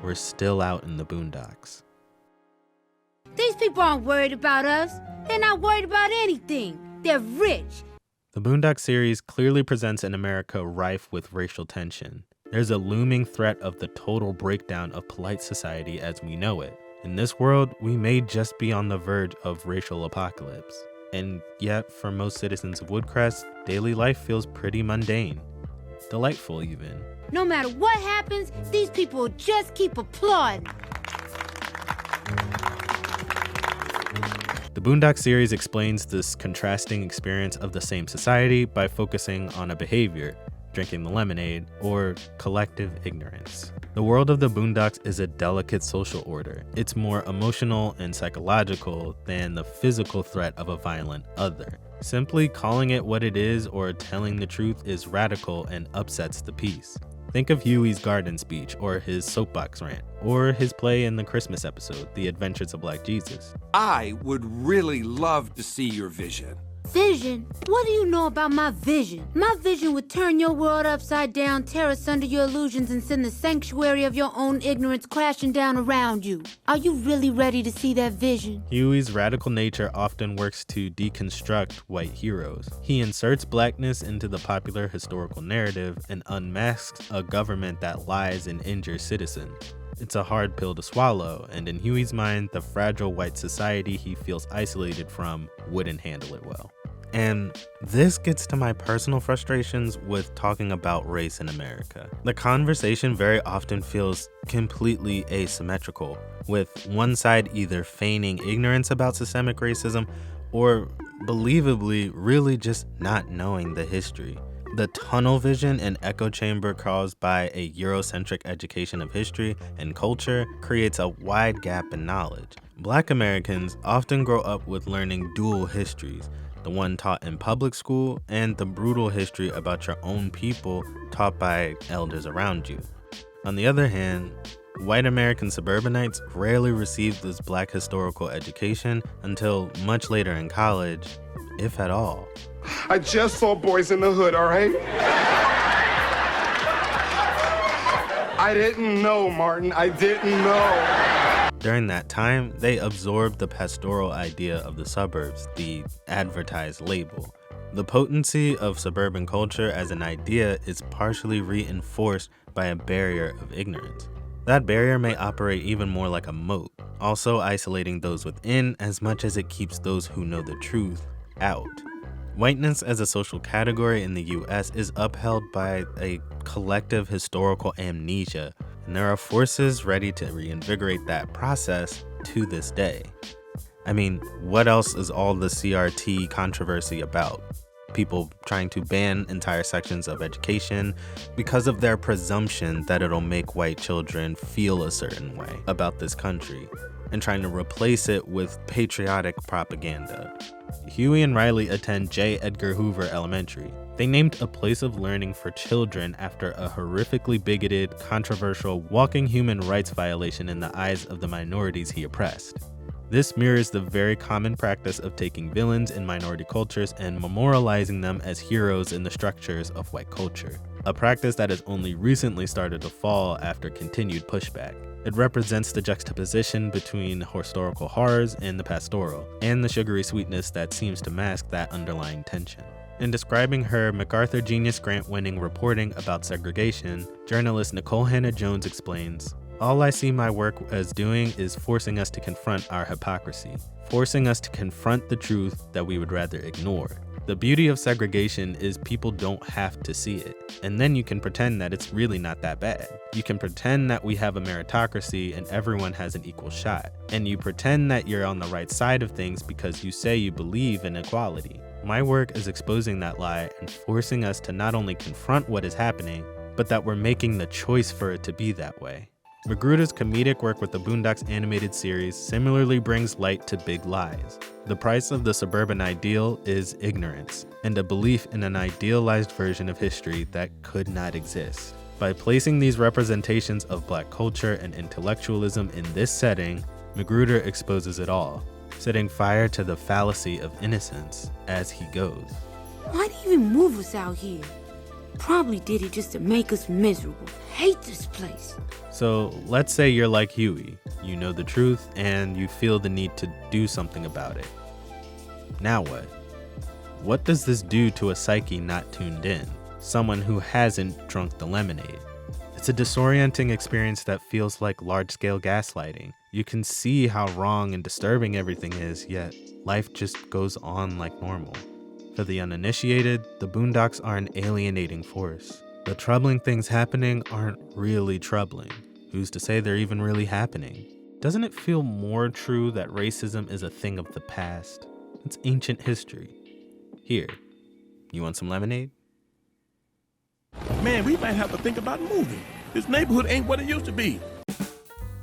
We're still out in the boondocks. These people aren't worried about us. They're not worried about anything. They're rich. The Boondocks series clearly presents an America rife with racial tension. There's a looming threat of the total breakdown of polite society as we know it. In this world, we may just be on the verge of racial apocalypse. And yet, for most citizens of Woodcrest, daily life feels pretty mundane. Delightful, even. No matter what happens, these people just keep applauding. The Boondocks series explains this contrasting experience of the same society by focusing on a behavior, drinking the lemonade, or collective ignorance. The world of the Boondocks is a delicate social order. It's more emotional and psychological than the physical threat of a violent other. Simply calling it what it is or telling the truth is radical and upsets the peace. Think of Huey's garden speech, or his soapbox rant, or his play in the Christmas episode, The Adventures of Black Jesus. I would really love to see your vision. Vision? What do you know about my vision? My vision would turn your world upside down, tear us under your illusions, and send the sanctuary of your own ignorance crashing down around you. Are you really ready to see that vision? Huey's radical nature often works to deconstruct white heroes. He inserts blackness into the popular historical narrative and unmasks a government that lies and injures citizens. It's a hard pill to swallow, and in Huey's mind, the fragile white society he feels isolated from wouldn't handle it well. And this gets to my personal frustrations with talking about race in America. The conversation very often feels completely asymmetrical, with one side either feigning ignorance about systemic racism or believably really just not knowing the history. The tunnel vision and echo chamber caused by a Eurocentric education of history and culture creates a wide gap in knowledge. Black Americans often grow up with learning dual histories, the one taught in public school and the brutal history about your own people taught by elders around you. On the other hand, white American suburbanites rarely receive this black historical education until much later in college, if at all. I just saw Boys in the Hood, all right? I didn't know, Martin. I didn't know. During that time, they absorbed the pastoral idea of the suburbs, the advertised label. The potency of suburban culture as an idea is partially reinforced by a barrier of ignorance. That barrier may operate even more like a moat, also isolating those within as much as it keeps those who know the truth out. Whiteness as a social category in the US is upheld by a collective historical amnesia, and there are forces ready to reinvigorate that process to this day. I mean, what else is all the CRT controversy about? people trying to ban entire sections of education because of their presumption that it'll make white children feel a certain way about this country, and trying to replace it with patriotic propaganda. Huey and Riley attend J. Edgar Hoover Elementary. They named a place of learning for children after a horrifically bigoted, controversial, walking human rights violation in the eyes of the minorities he oppressed. This mirrors the very common practice of taking villains in minority cultures and memorializing them as heroes in the structures of white culture, a practice that has only recently started to fall after continued pushback. It represents the juxtaposition between historical horrors and the pastoral, and the sugary sweetness that seems to mask that underlying tension. In describing her MacArthur Genius Grant-winning reporting about segregation, journalist Nicole Hannah-Jones explains, "All I see my work as doing is forcing us to confront our hypocrisy, forcing us to confront the truth that we would rather ignore. The beauty of segregation is people don't have to see it, and then you can pretend that it's really not that bad. You can pretend that we have a meritocracy and everyone has an equal shot, and you pretend that you're on the right side of things because you say you believe in equality. My work is exposing that lie and forcing us to not only confront what is happening, but that we're making the choice for it to be that way." Magruder's comedic work with the Boondocks Animated Series similarly brings light to big lies. The price of the suburban ideal is ignorance, and a belief in an idealized version of history that could not exist. By placing these representations of Black culture and intellectualism in this setting, Magruder exposes it all, setting fire to the fallacy of innocence as he goes. Why'd he even move us out here? Probably did it just to make us miserable. Hate this place. So let's say you're like Huey. You know the truth and you feel the need to do something about it. Now what? What does this do to a psyche not tuned in? Someone who hasn't drunk the lemonade. It's a disorienting experience that feels like large-scale gaslighting. You can see how wrong and disturbing everything is, yet life just goes on like normal. For the uninitiated, the Boondocks are an alienating force. The troubling things happening aren't really troubling. Who's to say they're even really happening? Doesn't it feel more true that racism is a thing of the past? It's ancient history. Here, you want some lemonade? Man, we might have to think about moving. This neighborhood ain't what it used to be.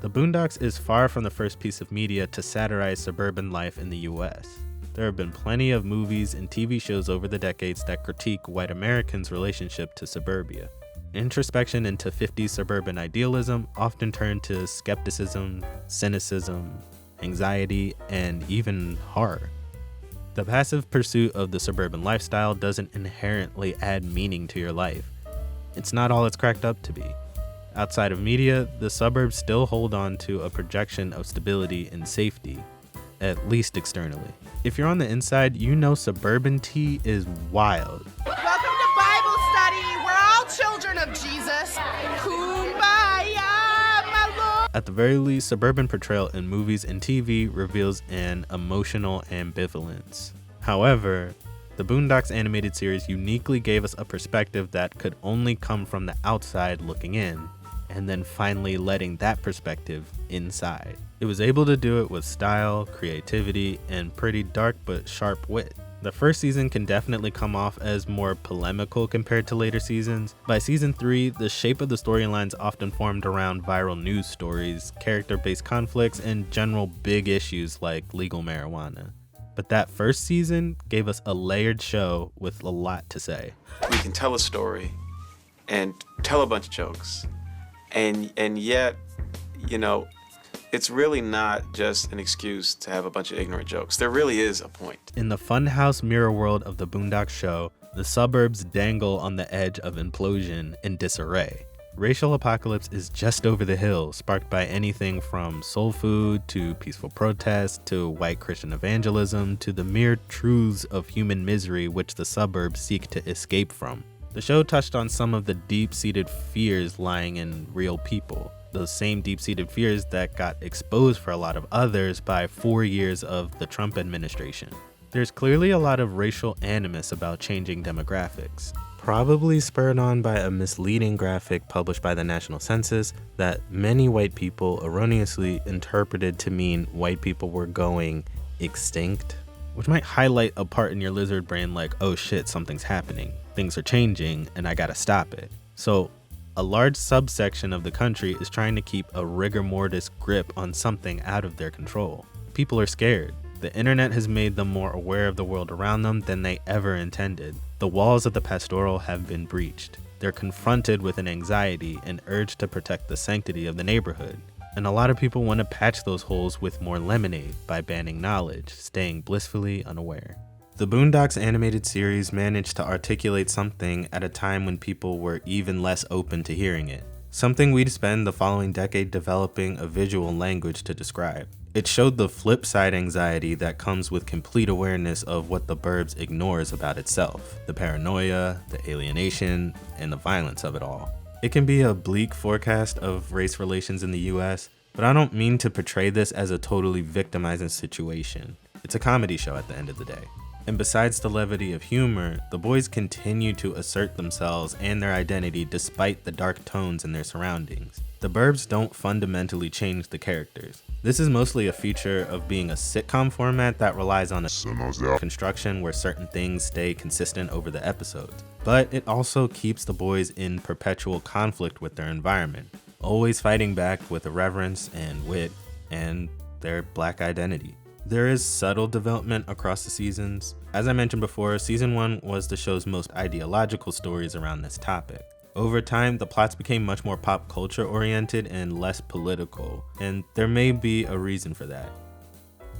The Boondocks is far from the first piece of media to satirize suburban life in the US. There have been plenty of movies and TV shows over the decades that critique white Americans' relationship to suburbia. Introspection into 50s suburban idealism often turned to skepticism, cynicism, anxiety, and even horror. The passive pursuit of the suburban lifestyle doesn't inherently add meaning to your life. It's not all it's cracked up to be. Outside of media, the suburbs still hold on to a projection of stability and safety, at least externally. If you're on the inside, you know suburban tea is wild. Welcome to Bible study. We're all children of Jesus. Kumbaya, my Lord. At the very least, suburban portrayal in movies and TV reveals an emotional ambivalence. However, the Boondocks Animated Series uniquely gave us a perspective that could only come from the outside looking in, and then finally letting that perspective inside. It was able to do it with style, creativity, and pretty dark but sharp wit. The first season can definitely come off as more polemical compared to later seasons. By season 3, the shape of the storylines often formed around viral news stories, character-based conflicts, and general big issues like legal marijuana. But that first season gave us a layered show with a lot to say. We can tell a story and tell a bunch of jokes, and yet, you know, it's really not just an excuse to have a bunch of ignorant jokes. There really is a point. In the funhouse mirror world of the Boondocks show, the suburbs dangle on the edge of implosion and disarray. Racial apocalypse is just over the hill, sparked by anything from soul food to peaceful protest to white Christian evangelism to the mere truths of human misery which the suburbs seek to escape from. The show touched on some of the deep-seated fears lying in real people, those same deep-seated fears that got exposed for a lot of others by 4 years of the Trump administration. There's clearly a lot of racial animus about changing demographics, probably spurred on by a misleading graphic published by the National Census that many white people erroneously interpreted to mean white people were going extinct. which might highlight a part in your lizard brain like, oh shit, something's happening, things are changing, and I gotta stop it. So a large subsection of the country is trying to keep a rigor mortis grip on something out of their control. People are scared. The internet has made them more aware of the world around them than they ever intended. The walls of the Pastoral have been breached. They're confronted with an anxiety and urge to protect the sanctity of the neighborhood. And a lot of people want to patch those holes with more lemonade by banning knowledge, staying blissfully unaware. The Boondocks Animated Series managed to articulate something at a time when people were even less open to hearing it. Something we'd spend the following decade developing a visual language to describe. It showed the flip side anxiety that comes with complete awareness of what the Burbs ignores about itself. The paranoia, the alienation, and the violence of it all. It can be a bleak forecast of race relations in the US, but I don't mean to portray this as a totally victimizing situation. It's a comedy show at the end of the day. And besides the levity of humor, the boys continue to assert themselves and their identity despite the dark tones in their surroundings. The Burbs don't fundamentally change the characters. This is mostly a feature of being a sitcom format that relies on a construction where certain things stay consistent over the episodes. But it also keeps the boys in perpetual conflict with their environment, always fighting back with irreverence and wit and their black identity. There is subtle development across the seasons. As I mentioned before, season 1 was the show's most ideological stories around this topic. Over time, the plots became much more pop culture oriented and less political, and there may be a reason for that.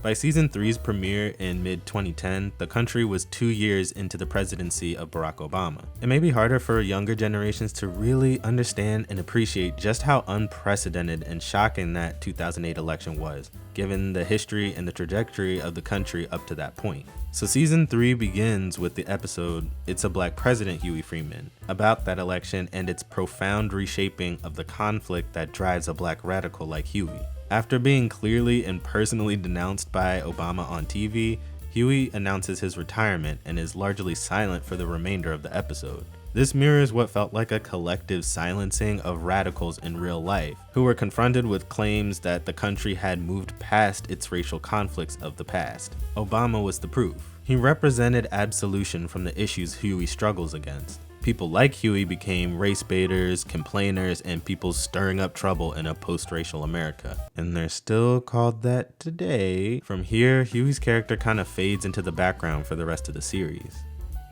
By season 3's premiere in mid-2010, the country was 2 years into the presidency of Barack Obama. It may be harder for younger generations to really understand and appreciate just how unprecedented and shocking that 2008 election was, given the history and the trajectory of the country up to that point. So season 3 begins with the episode It's a Black President, Huey Freeman, about that election and its profound reshaping of the conflict that drives a black radical like Huey. After being clearly and personally denounced by Obama on TV, Huey announces his retirement and is largely silent for the remainder of the episode. This mirrors what felt like a collective silencing of radicals in real life, who were confronted with claims that the country had moved past its racial conflicts of the past. Obama was the proof. He represented absolution from the issues Huey struggles against. People like Huey became race baiters, complainers, and people stirring up trouble in a post-racial America. And they're still called that today. From here, Huey's character kind of fades into the background for the rest of the series.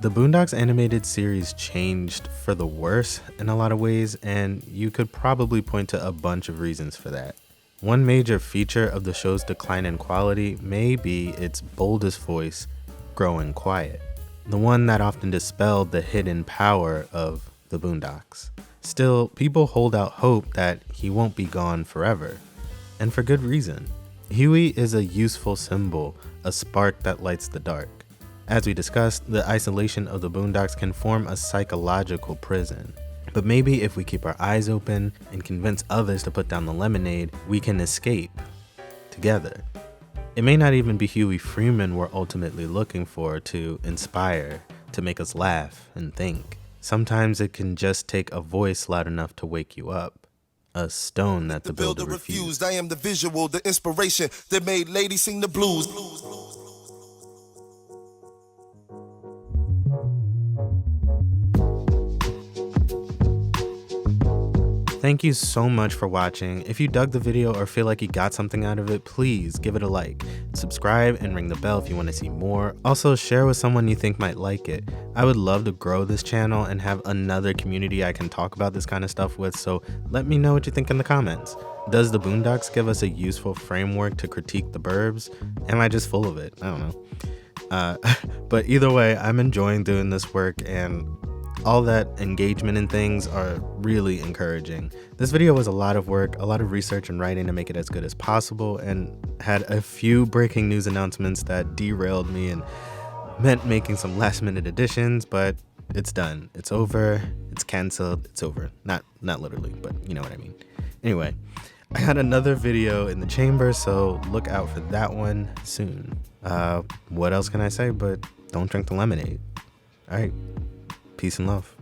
The Boondocks Animated Series changed for the worse in a lot of ways, and you could probably point to a bunch of reasons for that. One major feature of the show's decline in quality may be its boldest voice growing quiet. The one that often dispelled the hidden power of the Boondocks. Still, people hold out hope that he won't be gone forever, and for good reason. Huey is a useful symbol, a spark that lights the dark. As we discussed, the isolation of the Boondocks can form a psychological prison. But maybe if we keep our eyes open and convince others to put down the lemonade, we can escape together. It may not even be Huey Freeman we're ultimately looking for to inspire, to make us laugh and think. Sometimes it can just take a voice loud enough to wake you up. A stone that the builder refused. I am the visual, the inspiration that made ladies sing the blues. Thank you so much for watching. If you dug the video or feel like you got something out of it, please give it a like. Subscribe and ring the bell if you want to see more. Also, share with someone you think might like it. I would love to grow this channel and have another community I can talk about this kind of stuff with, so let me know what you think in the comments. Does the Boondocks give us a useful framework to critique the Burbs? Am I just full of it? I don't know. But either way, I'm enjoying doing this work, and all that engagement and things are really encouraging. This video was a lot of work, a lot of research and writing to make it as good as possible, and had a few breaking news announcements that derailed me and meant making some last minute additions, but it's done. It's over. It's canceled. It's over. Not literally, but you know what I mean. Anyway, I got another video in the chamber, so look out for that one soon. What else can I say but don't drink the lemonade? All right. Peace and love.